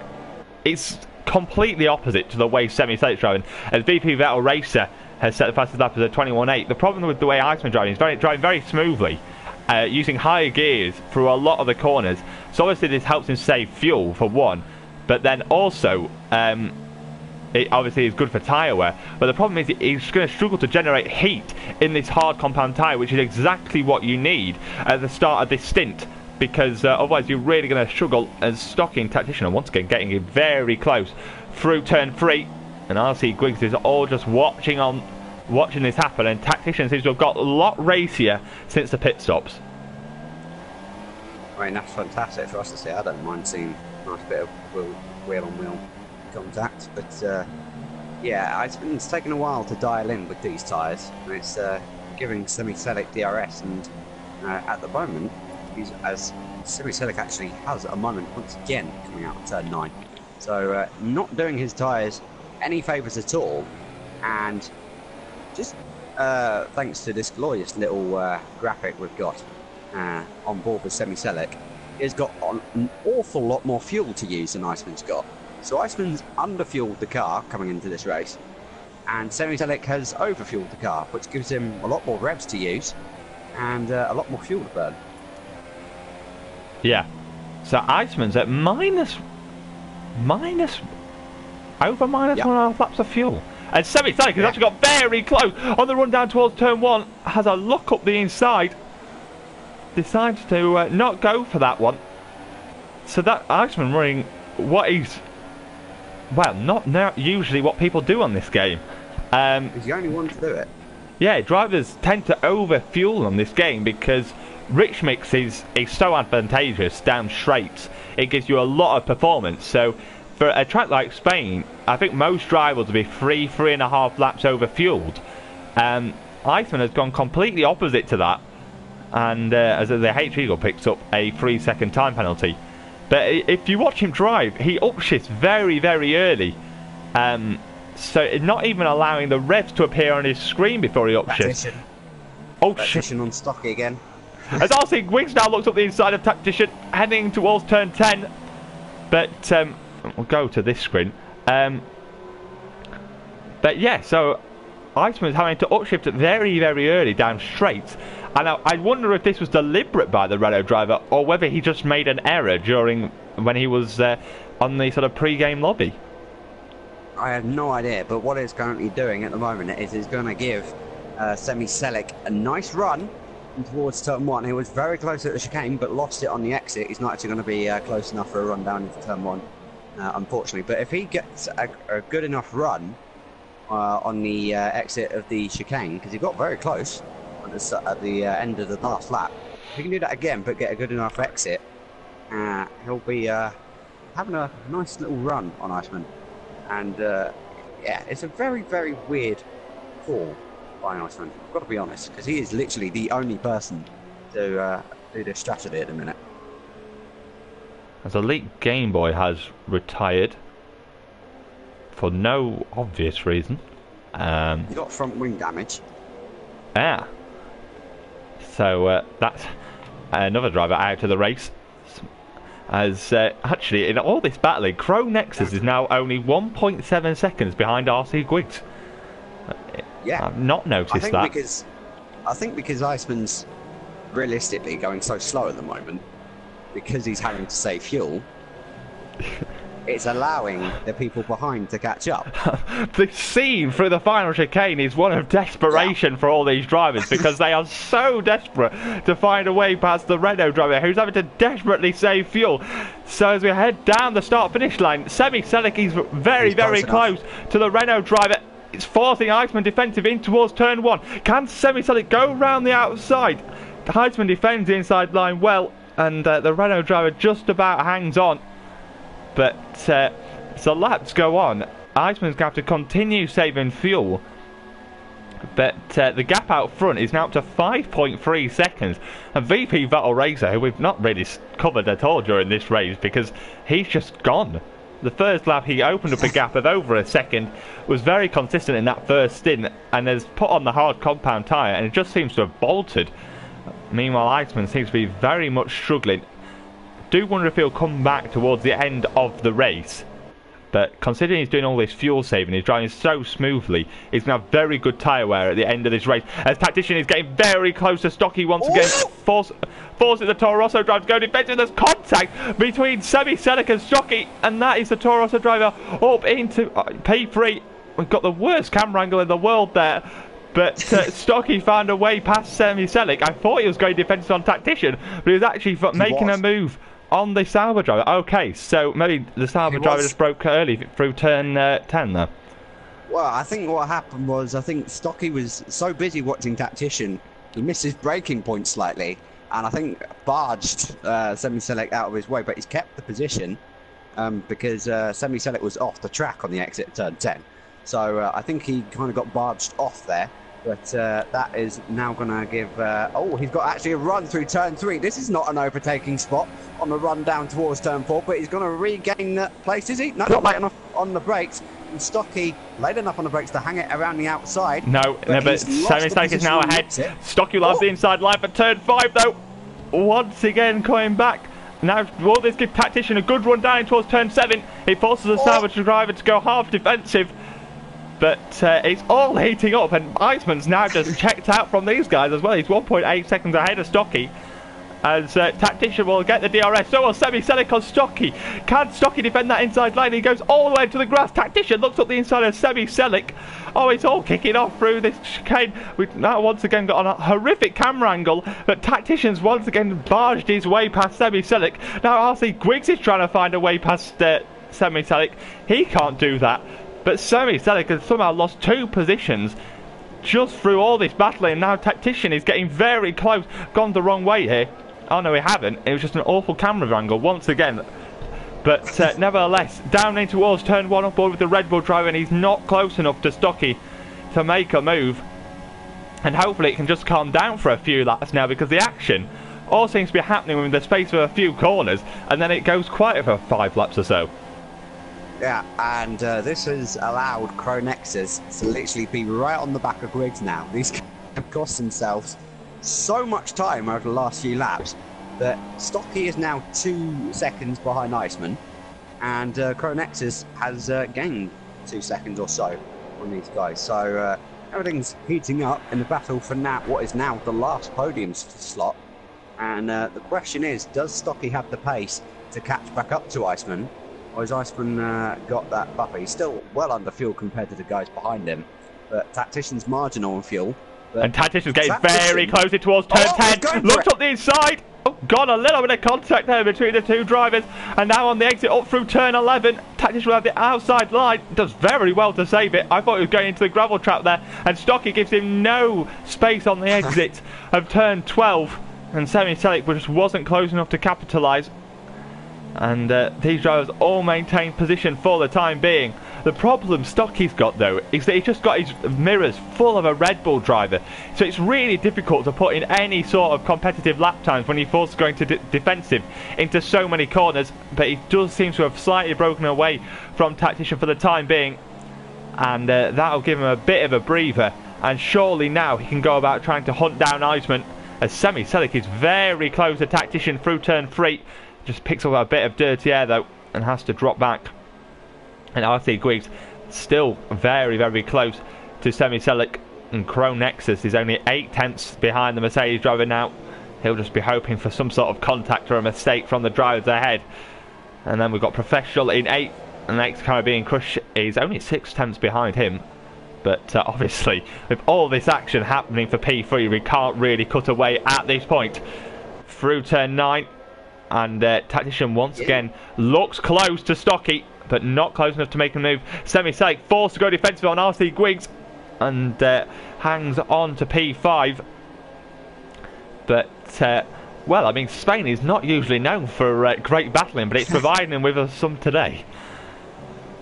it's completely opposite to the way Semi-Selec's driving. As VP Vettel Racer has set the fastest lap as a 21.8. The problem with the way Iceman driving is driving very smoothly, using higher gears through a lot of the corners. So obviously this helps him save fuel for one, but then also it obviously is good for tyre wear. But the problem is he's going to struggle to generate heat in this hard compound tyre, which is exactly what you need at the start of this stint, because otherwise you're really going to struggle as stocking tactician. And once again getting it very close through turn 3, and RC Griggs is all just watching this happen, and tactician seems to have got a lot racier since the pit stops. I mean, that's fantastic for us to see. I don't mind seeing a nice bit of wheel-on-wheel contact, but yeah, it's taken a while to dial in with these tyres, and it's giving Semi-Select DRS, and at the moment, as Semi-Select actually has a moment once again coming out of turn 9, so not doing his tyres any favours at all, and just thanks to this glorious little graphic we've got on board with Semi-Select, he's got an awful lot more fuel to use than Iceman's got. So Iceman's underfueled the car coming into this race, and Semi-Select has overfueled the car, which gives him a lot more revs to use and a lot more fuel to burn. Yeah, so Iceman's at minus over minus yep. 1.5 laps of fuel. And Semi-Select has actually got very close on the run down towards turn 1, has a look up the inside, decides to not go for that one. So that Iceman running what he's, well, not usually what people do on this game. He's the only one to do it. Yeah, drivers tend to overfuel on this game because rich mix is so advantageous down straights. It gives you a lot of performance. So for a track like Spain, I think most drivers will be 3.5 laps overfueled. Iceman has gone completely opposite to that, and as the H Eagle picks up a 3-second time penalty. But if you watch him drive, he upshifts very, very early. So not even allowing the revs to appear on his screen before he upshifts. Tactician on stocky again. As RC Griggs now looks up the inside of Tactician, heading towards turn 10. But we'll go to this screen. But yeah, so Iceman's having to upshift it very, very early down straight. And I wonder if this was deliberate by the Renault driver, or whether he just made an error when he was on the sort of pre-game lobby. I have no idea, but what it's currently doing at the moment is it's going to give Semi-Select a nice run towards turn 1. He was very close at the chicane, but lost it on the exit. He's not actually going to be close enough for a run down into turn 1, unfortunately. But if he gets a good enough run on the exit of the chicane, because he got very close at the end of the last lap, if he can do that again but get a good enough exit, he'll be having a nice little run on Iceman. And yeah, it's a very, very weird call by Iceman, I've got to be honest, because he is literally the only person to do this strategy at the minute. As Elite Game Boy has retired for no obvious reason. He got front wing damage. Yeah. So that's another driver out of the race. As actually, in all this battling, Crow Nexus is now only 1.7 seconds behind RC Griggs. Yeah, I've not noticed that. I think because Iceman's realistically going so slow at the moment, because he's having to save fuel, it's allowing the people behind to catch up. The scene through the final chicane is one of desperation for all these drivers, because they are so desperate to find a way past the Renault driver, who's having to desperately save fuel. So as we head down the start-finish line, Semi-Select is very, very close to the Renault driver. It's forcing Iceman defensive in towards turn 1. Can Semi-Select go round the outside? Iceman defends the inside line well, and the Renault driver just about hangs on. But so laps go on. Iceman's going to have to continue saving fuel But the gap out front is now up to 5.3 seconds. And VP Vettel Racer, who we've not really covered at all during this race because he's just gone. The first lap he opened up a gap of over a second, was very consistent in that first stint, and has put on the hard compound tyre, and it just seems to have bolted. Meanwhile, Iceman seems to be very much struggling. Do wonder if he'll come back towards the end of the race. But considering he's doing all this fuel saving, he's driving so smoothly, he's going to have very good tyre wear at the end of this race. As Tactician is getting very close to Stocky once again, forces the Toro Rosso driver to go defensive. There's contact between Semi Selleck and Stocky, and that is the Toro Rosso driver up into P3. We've got the worst camera angle in the world there. But Stocky found a way past Semi Selleck. I thought he was going defensive on Tactician, but he was actually making a move on the Sauber driver. Okay, so maybe the Sauber driver just broke early through turn 10 there. Well, I think what happened was, I think Stocky was so busy watching Tactician, he missed his braking point slightly, and I think barged Semi Selleck out of his way, but he's kept the position because Semi Selleck was off the track on the exit of turn 10. So I think he kind of got barged off there. But that is now going to give... oh, he's got actually a run through turn 3. This is not an overtaking spot on the run down towards turn 4, but he's going to regain that place, is he? No, not late enough on the brakes. And Stocky late enough on the brakes to hang it around the outside. But Semi Selleck is now ahead. Stocky will have the inside line for turn 5, though. Once again coming back. Now, will this give Tactician a good run down towards turn 7? He forces the salvage driver to go half defensive. But it's all heating up, and Iceman's now just checked out from these guys as well. He's 1.8 seconds ahead of Stocky. As Tactician will get the DRS. So will Semi Selleck on Stocky. Can Stocky defend that inside line? He goes all the way to the grass. Tactician looks up the inside of Semi Selleck. Oh, it's all kicking off through this chicane. We've now once again got on a horrific camera angle, but Tactician's once again barged his way past Semi Selleck. Now RC Griggs is trying to find a way past Semi Selleck. He can't do that. But Semi Selleck has somehow lost 2 positions just through all this battling. Now Tactician is getting very close. Gone the wrong way here. Oh no, he haven't. It was just an awful camera angle once again. But nevertheless, down in towards turn 1 on board with the Red Bull driver, and he's not close enough to Stocky to make a move. And hopefully it can just calm down for a few laps now, because the action all seems to be happening within the space of a few corners, and then it goes quiet for 5 laps or so. Yeah, and this has allowed Cronexus to literally be right on the back of Griggs now. These have cost themselves so much time over the last few laps that Stocky is now 2 seconds behind Iceman, and Cronexus has gained 2 seconds or so on these guys. So everything's heating up in the battle for now, what is now the last podium slot. And the question is, does Stocky have the pace to catch back up to Iceman? Or has Iceman got that buffer? He's still well under fuel compared to the guys behind him, but Tactician's marginal on fuel. And Tactician's getting very close towards turn 10. Looks up the inside. Oh, got a little bit of contact there between the 2 drivers. And now on the exit up through turn 11, Tactician will have the outside line. Does very well to save it. I thought he was going into the gravel trap there. And Stocky gives him no space on the exit of turn 12. And Semi Selleck just wasn't close enough to capitalise. And these drivers all maintain position for the time being. The problem Stocky's got though is that he's just got his mirrors full of a Red Bull driver, so it's really difficult to put in any sort of competitive lap times when he forces going to defensive into so many corners. But he does seem to have slightly broken away from Tactician for the time being, and that'll give him a bit of a breather, and surely now he can go about trying to hunt down Iceman, as Semi Selleck is very close to Tactician through turn 3. Just picks up a bit of dirty air though and has to drop back. And RC Griggs still very, very close to Semi Selleck, and Cronexus is only 8 tenths behind the Mercedes driver now. He'll just be hoping for some sort of contact or a mistake from the drivers ahead. And then we've got Professional in 8th, and next Caribbean Crush is only 6 tenths behind him. But obviously with all this action happening for P3, we can't really cut away at this point. Through turn 9. And Tactician once again looks close to Stocky, but not close enough to make a move. Semi Selleck forced to go defensive on RC Griggs, and hangs on to P5. But, well, I mean, Spain is not usually known for great battling, but it's providing him with some today.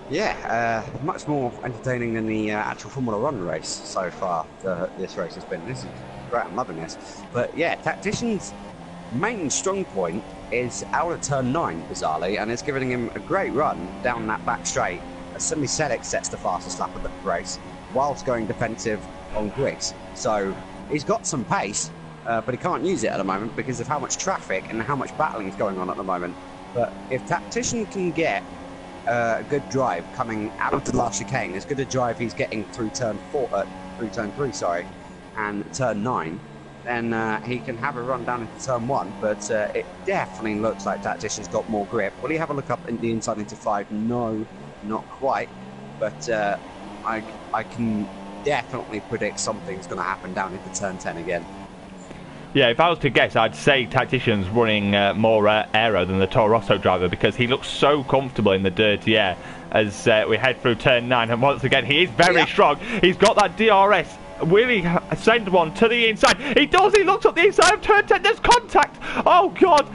Yeah, much more entertaining than the actual Formula One race so far. This race has been. This is great. I'm loving this. But yeah, Tactician's main strong point is out of turn 9, bizarrely, and it's giving him a great run down that back straight. As Semi Selleck sets the fastest lap of the race, whilst going defensive on Griggs. So he's got some pace, but he can't use it at the moment because of how much traffic and how much battling is going on at the moment. But if Tactician can get a good drive coming out of the last chicane, as good a drive he's getting through turn 3, sorry, and turn 9, then he can have a run down into turn 1. But it definitely looks like Tactician's got more grip. Will he have a look up in the inside into 5? No, not quite. But I can definitely predict something's going to happen down into turn 10 again. Yeah, if I was to guess, I'd say Tactician's running more aero than the Toro Rosso driver because he looks so comfortable in the dirty air as we head through turn 9. And once again, he is very strong. He's got that DRS. Will he send one to the inside? He does. He looks up the inside of turn 10. There's contact. Oh, God.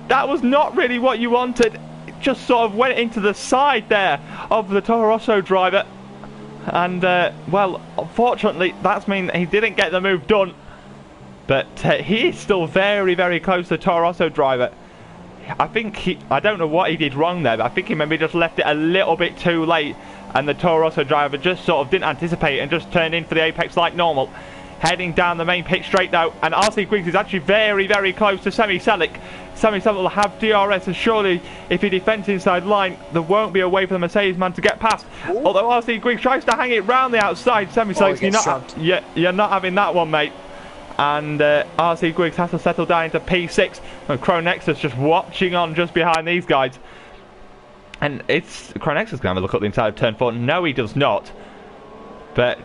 That was not really what you wanted. It just sort of went into the side there of the Toro Rosso driver. And, well, unfortunately, that's mean he didn't get the move done. But he is still very, very close to the Toro Rosso driver. I don't know what he did wrong there, but I think he maybe just left it a little bit too late. And the Toro Rosso driver just sort of didn't anticipate and just turned in for the apex like normal. Heading down the main pit straight now. And RC Griggs is actually very, very close to Semi Selleck. Semi Selleck will have DRS, and surely if he defends inside line, there won't be a way for the Mercedes man to get past. Ooh. Although RC Griggs tries to hang it round the outside. Semi Selleck, you're not having that one, mate. And RC Griggs has to settle down into P6, and Cronexus just watching on just behind these guys. And it's Cronexus going to have a look at the inside of turn 4. No, he does not. But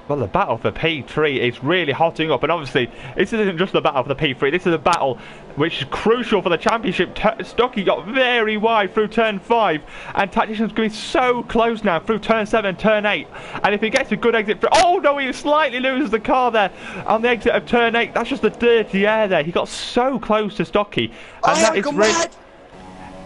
well, the battle for P3 is really hotting up, and obviously this isn't just the battle for the P3. This is a battle which is crucial for the championship. Stuckey got very wide through turn 5, and Tactician's going to be so close now through turn 7 and turn 8. And if he gets a good exit, oh no, he slightly loses the car there on the exit of turn 8. That's just the dirty air there. He got so close to Stuckey, and that is really.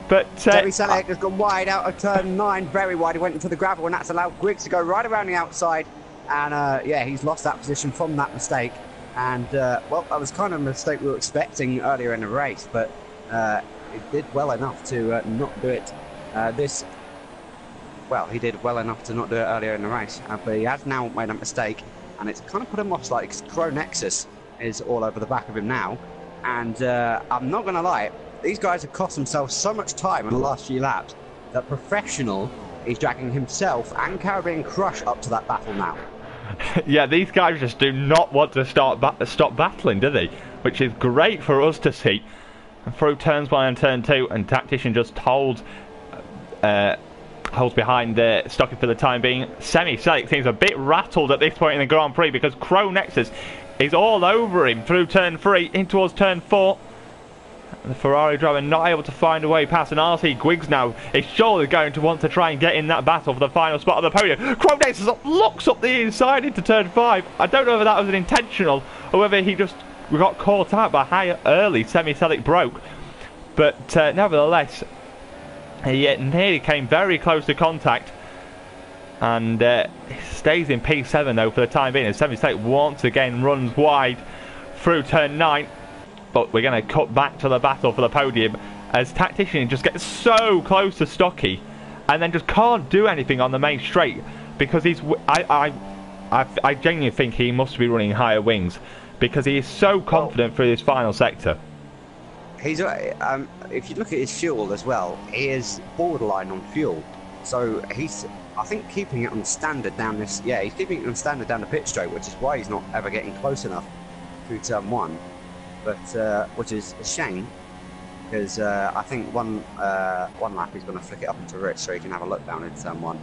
But Semi Selleck has gone wide out of turn 9, very wide. He went into the gravel, and that's allowed Griggs to go right around the outside. And yeah, he's lost that position from that mistake. And well, that was kind of a mistake we were expecting earlier in the race, but it did well enough to not do it. Well, he did well enough to not do it earlier in the race, but he has now made a mistake, and it's kind of put him off slightly because Cronexus is all over the back of him now. And I'm not going to lie. These guys have cost themselves so much time in the last few laps that Professional is dragging himself and Caribbean Crush up to that battle now. Yeah, these guys just do not want to stop battling, do they? Which is great for us to see. Through turns 1 and turn 2, and Tactician just holds behind Stuckey for the time being. Semi Selleck seems a bit rattled at this point in the Grand Prix because Cronexus is all over him through turn 3 in towards turn 4. The Ferrari driver not able to find a way past, and RC Griggs now is surely going to want to try and get in that battle for the final spot of the podium. Cronexus looks up the inside into turn 5. I don't know whether that was an intentional or whether he just got caught out by how early Semi Selleck broke. But nevertheless, he nearly came very close to contact, and stays in P7 though for the time being, as Semi Selleck once again runs wide through turn 9. But we're going to cut back to the battle for the podium as Tactician just gets so close to Stuckey and then just can't do anything on the main straight because he's. I genuinely think he must be running higher wings because he is so confident through this final sector. He's if you look at his fuel as well, he is borderline on fuel. So he's, I think, keeping it on standard down this. Yeah, he's keeping it on standard down the pit straight, which is why he's not ever getting close enough through turn 1. But which is a shame because I think one lap he's going to flick it up into Rich so he can have a look down into turn 1.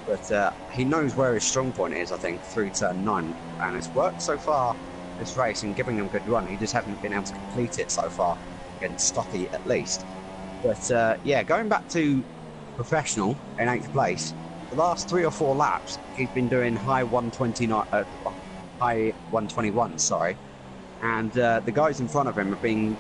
But he knows where his strong point is, I think, through turn 9, and it's worked so far this race and giving him a good run. He just hasn't been able to complete it so far against Stuckey at least. But yeah, going back to Professional in 8th place, the last 3 or 4 laps he's been doing high 121, sorry. And the guys in front of him have been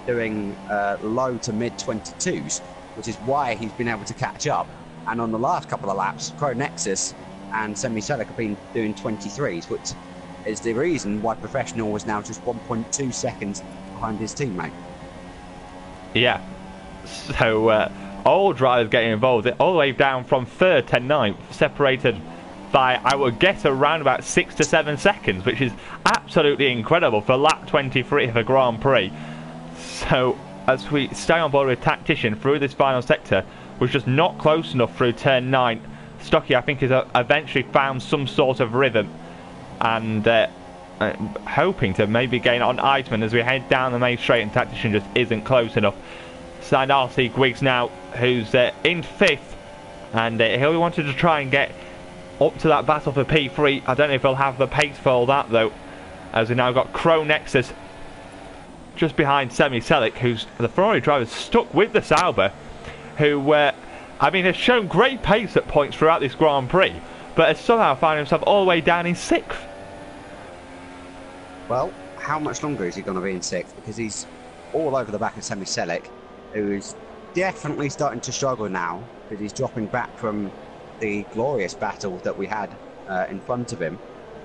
doing low to mid 22s, which is why he's been able to catch up. And on the last couple of laps, Crow Nexus and Semi Selleck have been doing 23s, which is the reason why Professional was now just 1.2 seconds behind his teammate. Yeah. So all drivers getting involved, all the way down from 3rd to 9th, separated by, I would guess, around about 6 to 7 seconds, which is absolutely incredible for lap 23 of a Grand Prix. So as we stay on board with Tactician through this final sector, was just not close enough through turn 9. Stocky, I think, has eventually found some sort of rhythm, and hoping to maybe gain on Eisman as we head down the main straight, and Tactician just isn't close enough. Signed RC Griggs now, who's in 5th, and he wanted to try and get up to that battle for P3. I don't know if he'll have the pace for all that though, as we now got Crow Nexus just behind Semi Selleck, who's the Ferrari driver stuck with the Sauber, who I mean, has shown great pace at points throughout this Grand Prix, but has somehow found himself all the way down in 6th. Well, how much longer is he going to be in 6th? Because he's all over the back of Semi Selleck, who is definitely starting to struggle now, because he's dropping back from the glorious battle that we had in front of him.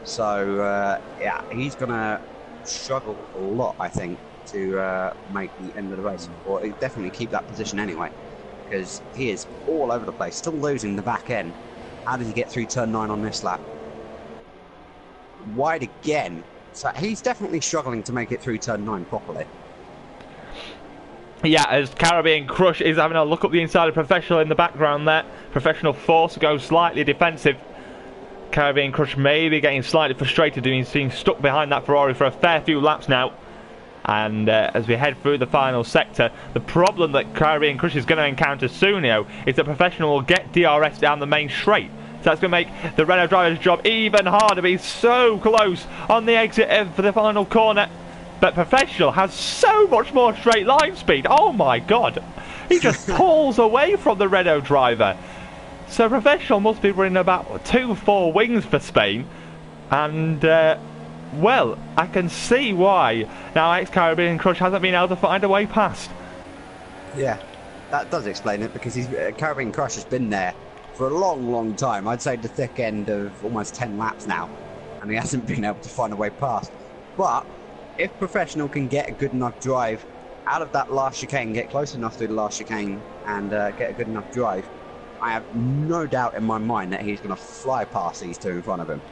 So, yeah, he's going to struggle a lot, I think, to make the end of the race, or definitely keep that position anyway, because he is all over the place, still losing the back end. How did he get through turn 9 on this lap? Wide again. So he's definitely struggling to make it through turn 9 properly. Yeah, as Caribbean Crush is having a look up the inside of Professional in the background there. Professional forced to go slightly defensive. Caribbean Crush may be getting slightly frustrated, he's being stuck behind that Ferrari for a fair few laps now. And as we head through the final sector, the problem that Caribbean Crush is going to encounter soon, is that Professional will get DRS down the main straight. So that's going to make the Renault driver's job even harder. But he's so close on the exit for the final corner. But Professional has so much more straight line speed. Oh my god. He just pulls away from the Renault driver. So Professional must be running about 2-4 wings for Spain. And well, I can see why now ex-Caribbean Crush hasn't been able to find a way past. Yeah, that does explain it, because Caribbean Crush has been there for a long time. I'd say the thick end of almost 10 laps now, and he hasn't been able to find a way past. But if Professional can get a good enough drive out of that last chicane, get close enough through the last chicane, and get a good enough drive, I have no doubt in my mind that he's going to fly past these two in front of him.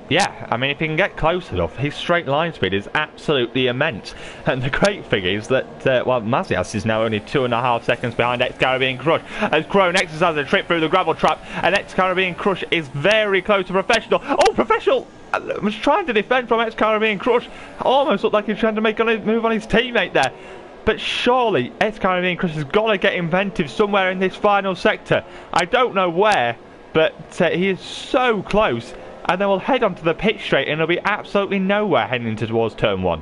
Yeah, I mean, if he can get close enough, his straight line speed is absolutely immense. And the great thing is that, well, Mazias is now only 2.5 seconds behind ex-Caribbean Crush, as Crow Nexus has a trip through the gravel trap, and ex-Caribbean Crush is very close to Professional. Oh, Professional was trying to defend from ex-Caribbean Crush. Almost looked like he was trying to make a move on his teammate there. But surely, ex-Caribbean Crush has got to get inventive somewhere in this final sector. I don't know where, but he is so close. And then we'll head onto the pit straight, and there'll be absolutely nowhere heading towards turn 1.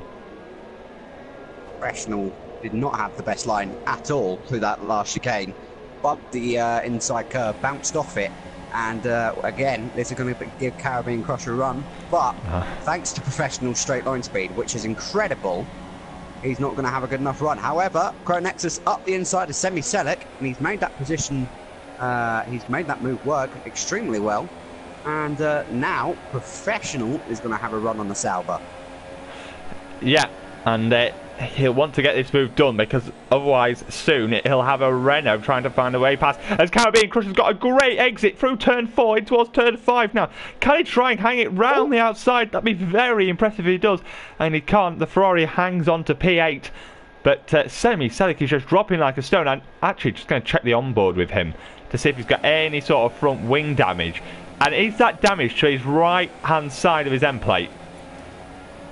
Professional did not have the best line at all through that last chicane, but the inside curve bounced off it, and again, this is going to give Caribbean Crush a run, but thanks to Professional straight line speed, which is incredible, he's not going to have a good enough run. However, Crow Nexus up the inside of Semi Selleck, and he's made that position, he's made that move work extremely well. And now Professional is going to have a run on the Sauber. Yeah, and he'll want to get this move done, because otherwise soon he'll have a Renault trying to find a way past. As Caribbean Crush has got a great exit through turn 4 in towards turn 5 now. Can he try and hang it round the outside? That'd be very impressive if he does. And he can't. The Ferrari hangs on to P8. But Semi Selleck is just dropping like a stone. I'm actually just going to check the onboard with him to see if he's got any sort of front wing damage. And is that damage to his right hand side of his end plate?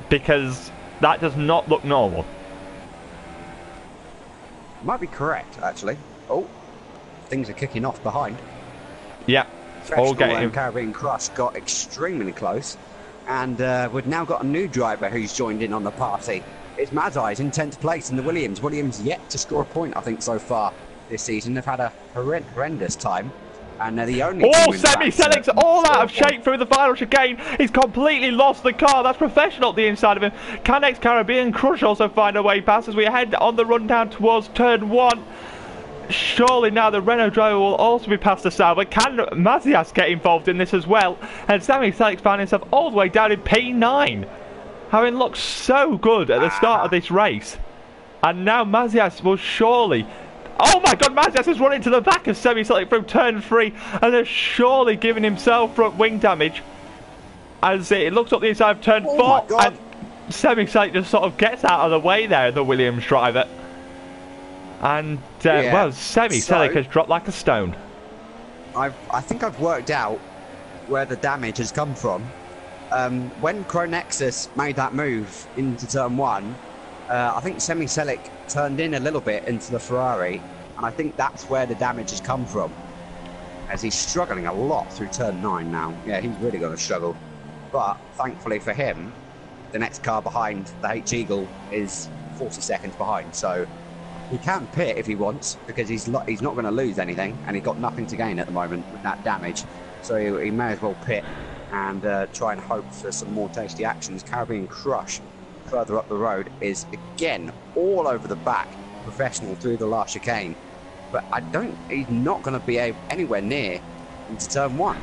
Because that does not look normal. Might be correct, actually. Oh, things are kicking off behind. Yeah, all getting. Caribbean Crush got extremely close, and we've now got a new driver who's joined in on the party. It's Mazai's in 10th place in the Williams. Williams yet to score a point, I think, so far this season. They've had a horrendous time. And they're the only Semi Selleck's all out of shape through the final chicane. He's completely lost the car. That's Professional at the inside of him. Can ex-Caribbean Crush also find a way past as we head on the run down towards turn 1? surely now the Renault driver will also be past the Sauber. Can Mazias get involved in this as well? And Sami Selleck's found himself all the way down in P9, having looked so good at the start of this race. And now Mazias will surely... Oh my god, Mazias is running to the back of Sami Selleck through turn 3 and has surely given himself front wing damage as it looks up the inside of turn 4 and Sami Selleck just sort of gets out of the way there, the Williams driver. And, well, Sami Selleck has dropped like a stone. I think I've worked out where the damage has come from. When Cronexus made that move into turn 1, I think Sami Selleck turned in a little bit into the Ferrari, and I think that's where the damage has come from. As he's struggling a lot through turn 9 now. Yeah, he's really going to struggle. But, thankfully for him, the next car behind the H-Eagle is 40 seconds behind, so... He can pit if he wants, because he's not going to lose anything, and he's got nothing to gain at the moment with that damage. So he may as well pit and try and hope for some more tasty actions. Caribbean Crush, further up the road, is again all over the back, Professional through the last chicane. But he's not going to be anywhere near into turn 1.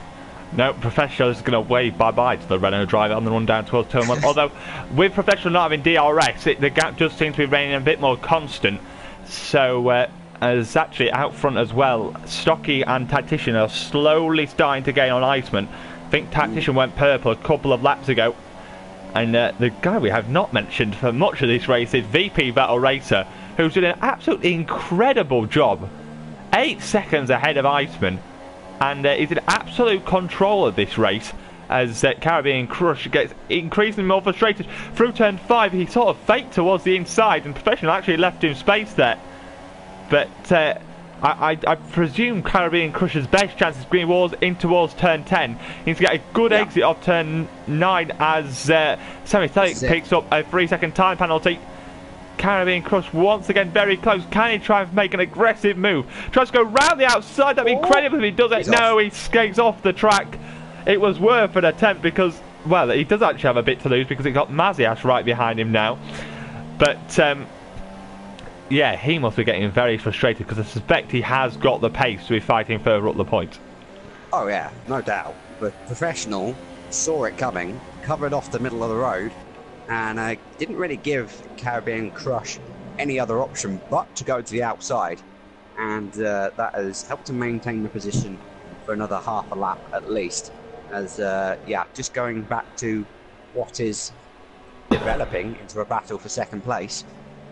No, Professional is going to wave bye-bye to the Renault driver on the run down towards turn 1. Although, with Professional not having DRS, the gap does seem to be remaining a bit more constant. So, as actually out front as well, Stocky and Tactician are slowly starting to gain on Iceman. I think Tactician went purple a couple of laps ago. And the guy we have not mentioned for much of this race is VP Battle Racer, who's doing an absolutely incredible job. 8 seconds ahead of Iceman. And he's in absolute control of this race. As Caribbean Crush gets increasingly more frustrated. Through turn 5, he sort of faked towards the inside, and Professional actually left him space there. But I presume Caribbean Crush's best chance is green walls in towards turn 10. He needs to get a good exit off turn 9 as Sami Selleck picks up a 3-second time penalty. Caribbean Crush once again very close. Can he try and make an aggressive move? Tries to go round the outside. That'd be incredible if he does it. No, he skates off the track. It was worth an attempt because, well, he does actually have a bit to lose because he got Mazias right behind him now. But, yeah, he must be getting very frustrated because I suspect he has got the pace to be fighting further up the point. Oh, yeah, no doubt. But Professional saw it coming, covered off the middle of the road, and didn't really give Caribbean Crush any other option but to go to the outside. And that has helped him maintain the position for another half a lap at least. As, yeah, just going back to what is developing into a battle for second place.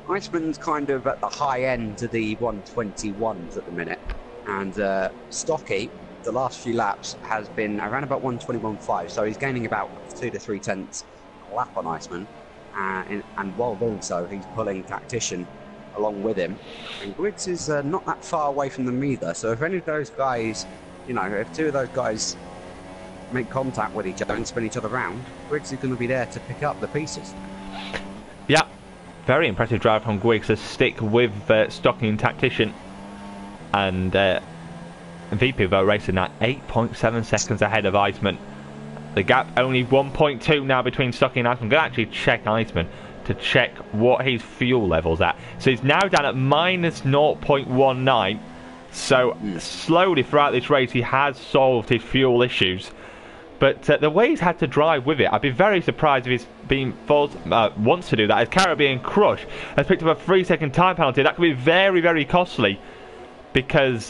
Iceman's kind of at the high end of the 121s at the minute. And Stocky, the last few laps, has been around about 121.5. So he's gaining about 2 to 3 tenths a lap on Iceman. And while doing so, he's pulling Tactician along with him. And Griggs is not that far away from them either. So if any of those guys, you know, if 2 of those guys make contact with each other and spin each other around, Griggs is going to be there to pick up the pieces. Yeah, very impressive drive from Griggs to stick with Stocky and Tactician. And VP Vote racing at 8.7 seconds ahead of Iceman. The gap only 1.2 now between Stocky and Iceman. I'm going to actually check Iceman to check what his fuel level's at. So he's now down at minus 0.19. So slowly throughout this race he has solved his fuel issues. But the way he's had to drive with it, I'd be very surprised if he's been forced, wants to do that. As Caribbean Crush has picked up a 3-second time penalty, that could be very, very costly. Because,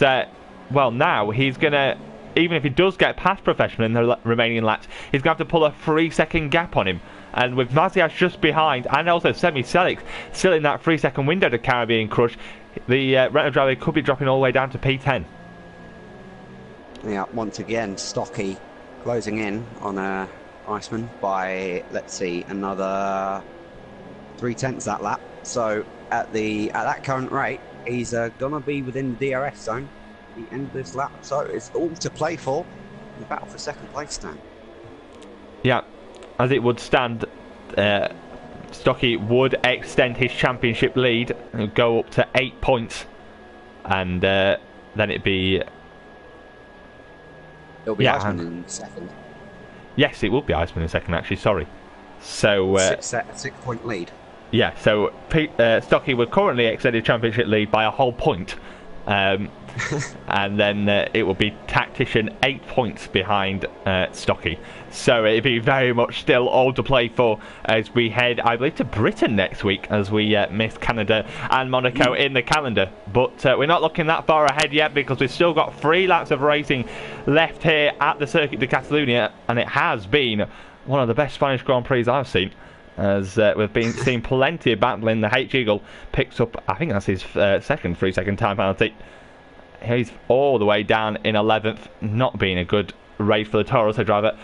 well, now he's going to, even if he does get past Professional in the remaining laps, he's going to have to pull a 3-second gap on him. And with Mazias just behind, and also Sami Selleck still in that 3-second window to Caribbean Crush, the Renault driver could be dropping all the way down to P10. Yeah, once again, Stocky closing in on Iceman by, let's see, another 3/10 that lap. So at that current rate, he's gonna be within the DRS zone at the end of this lap. So it's all to play for in the battle for second place stand. Yeah, as it would stand, Stocky would extend his championship lead and go up to 8 points, and then it'd be. It'll be Iceman in second. Yes, it will be Iceman in second, actually, sorry. So 6-point lead. Yeah, so Stocky would currently extend his championship lead by a whole point And then it will be Tactician 8 points behind Stocky. So it'll be very much still all to play for as we head, I believe, to Britain next week as we miss Canada and Monaco in the calendar. But we're not looking that far ahead yet because we've still got 3 laps of racing left here at the Circuit de Catalunya, and it has been one of the best Spanish Grand Prix I've seen, as we've been seeing plenty of battling. The H-Eagle picks up, I think that's his second 3-second time penalty. He's all the way down in 11th, not being a good race for the Toro Rosso driver.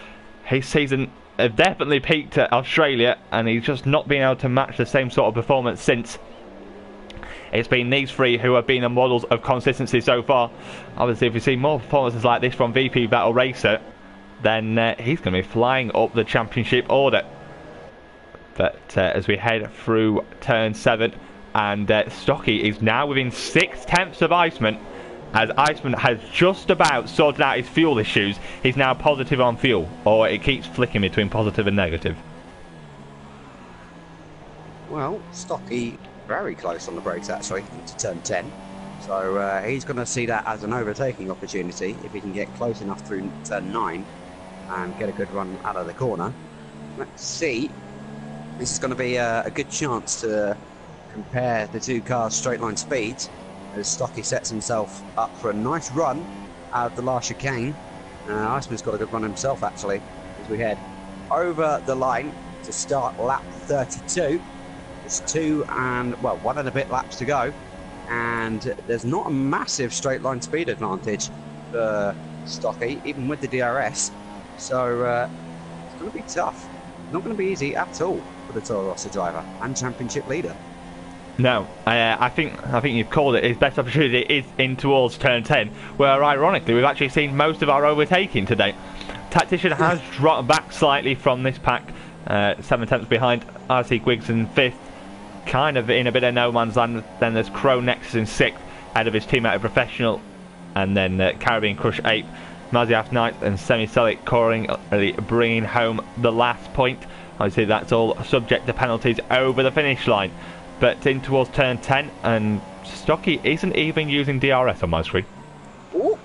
His season definitely peaked at Australia, and he's just not been able to match the same sort of performance since. It's been these 3 who have been the models of consistency so far. Obviously, if we see more performances like this from VP Vettel Racer, then he's going to be flying up the championship order. But as we head through turn 7, and Stocky is now within 6/10 of Iceman, as Iceman has just about sorted out his fuel issues. He's now positive on fuel, or it keeps flicking between positive and negative. Well, Stocky very close on the brakes actually to turn 10. So he's going to see that as an overtaking opportunity if he can get close enough through turn 9 and get a good run out of the corner. Let's see. This is going to be a good chance to compare the 2 cars' straight line speeds, as Stocky sets himself up for a nice run out of the last chicane. Iceman's got a good run himself actually, as we head over the line to start lap 32. There's 1 and a bit laps to go, and there's not a massive straight line speed advantage for Stocky, even with the DRS. So it's going to be tough. Not going to be easy at all for the Toro Rosso driver and championship leader. No, I think you've called it. His best opportunity is in towards turn 10, where ironically we've actually seen most of our overtaking today. Tactician has dropped back slightly from this pack, 7/10 behind RC Griggs in 5th, kind of in a bit of no man's land. Then there's Crow Nexus in 6th, ahead of his teammate Professional, and then Caribbean Crush 8th, Maziaf 9th, and Semi Selic currently bringing home the last point. Obviously that's all subject to penalties over the finish line. But in towards turn 10, and Stocky isn't even using DRS on my screen. Ooh.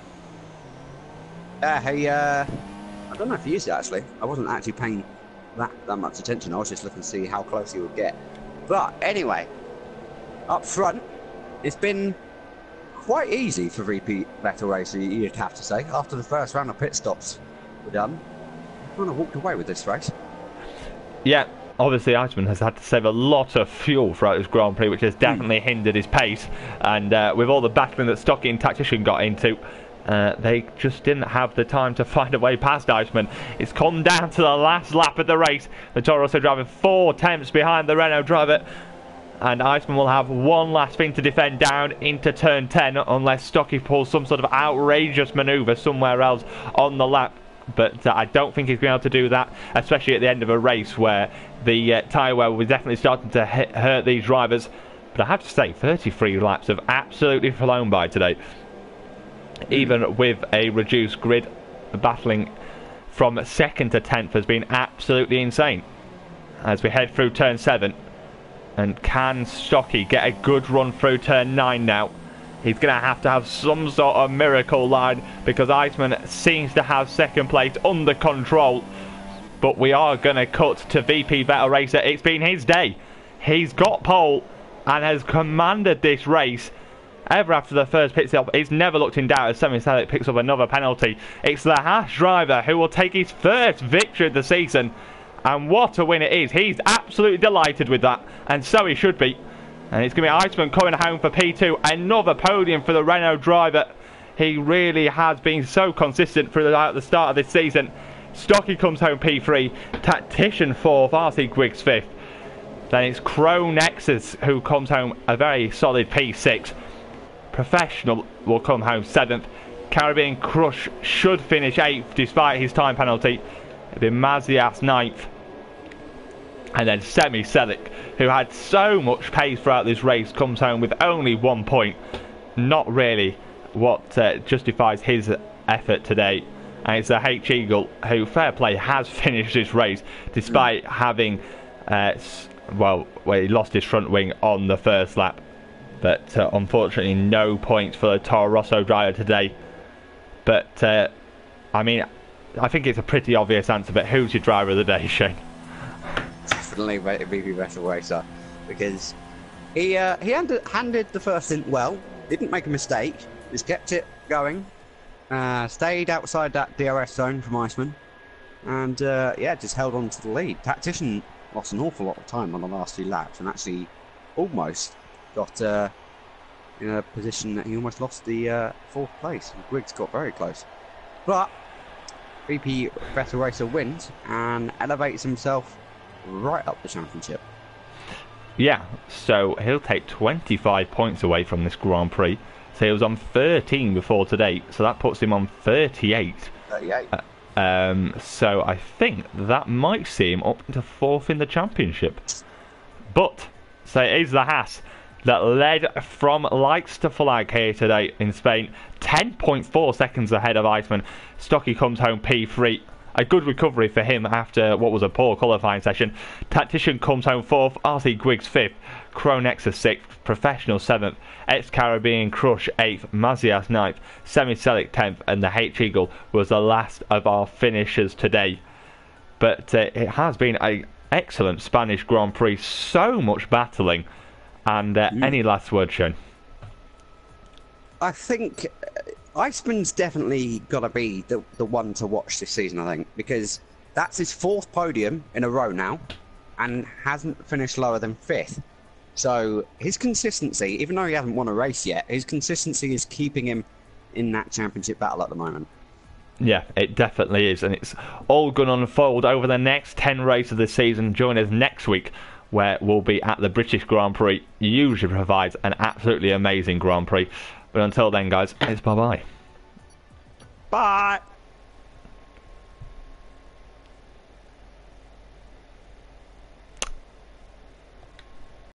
I don't know if he used it actually. I wasn't actually paying that much attention. I was just looking to see how close he would get. But anyway, up front, it's been quite easy for VP Vettel Racer, you'd have to say. After the first round of pit stops were done, he kind of walked away with this race. Yeah. Obviously, Iceman has had to save a lot of fuel throughout this Grand Prix, which has definitely hindered his pace. And with all the battling that Stocky and Tactician got into, they just didn't have the time to find a way past Iceman. It's come down to the last lap of the race. The Toro Rosso driver 4/10 behind the Renault driver. And Iceman will have one last thing to defend down into turn 10, unless Stocky pulls some sort of outrageous manoeuvre somewhere else on the lap. But I don't think he's going to be able to do that, especially at the end of a race where the tyre wear will be definitely starting to hurt these drivers. But I have to say, 33 laps have absolutely flown by today. Even with a reduced grid, battling from 2nd to 10th has been absolutely insane. As we head through turn 7, and can Stocky get a good run through turn 9 now? He's going to have some sort of miracle line, because Iceman seems to have second place under control. But we are going to cut to VP Vettel Racer. It's been his day. He's got pole and has commanded this race. Ever after the first pit stop, he's never looked in doubt as Semi Selic picks up another penalty. It's the Haas driver who will take his first victory of the season. And what a win it is. He's absolutely delighted with that. And so he should be. And it's going to be Iceman coming home for P2. Another podium for the Renault driver. He really has been so consistent throughout the start of this season. Stocky comes home P3. Tactician 4th. RC Griggs 5th. Then it's Crow Nexus who comes home a very solid P6. Professional will come home 7th. Caribbean Crush should finish 8th despite his time penalty. It'll be Mazias 9th. And then Semi Selic, who had so much pace throughout this race, comes home with only 1 point. Not really what justifies his effort today. And it's the H-Eagle who, fair play, has finished this race despite having, he lost his front wing on the first lap. but unfortunately no points for the Toro Rosso driver today. But I mean, I think it's a pretty obvious answer, but who's your driver of the day, Shane? Definitely VP Vettel Racer, because he handled the first stint well, didn't make a mistake, just kept it going, stayed outside that DRS zone from Iceman, and yeah, just held on to the lead. Tactician lost an awful lot of time on the last 2 laps, and actually almost got in a position that he almost lost the 4th place. Griggs got very close, but VP Vettel Racer wins and elevates himself right up the championship. Yeah, so he'll take 25 points away from this Grand Prix. So he was on 13 before today, so that puts him on 38. 38. So I think that might see him up to 4th in the championship. But, so it is the Haas that led from lights to flag here today in Spain. 10.4 seconds ahead of Iceman. Stocky comes home P3. A good recovery for him after what was a poor qualifying session. Tactician comes home 4th. RC Griggs 5th. Cronexus 6th. Professional 7th. Ex-Caribbean Crush 8th. Mazias 9th. Semi-Celic 10th. And the H-Eagle was the last of our finishers today. But it has been an excellent Spanish Grand Prix. So much battling. And any last word, Shane? I think Iceman's definitely got to be the one to watch this season, I think, because that's his 4th podium in a row now and hasn't finished lower than 5th. So his consistency, even though he hasn't won a race yet, his consistency is keeping him in that championship battle at the moment. Yeah, it definitely is, and it's all going to unfold over the next 10 races of the season. Join us next week, where we'll be at the British Grand Prix. Usually provides an absolutely amazing Grand Prix. But until then, guys, it's bye-bye. Bye!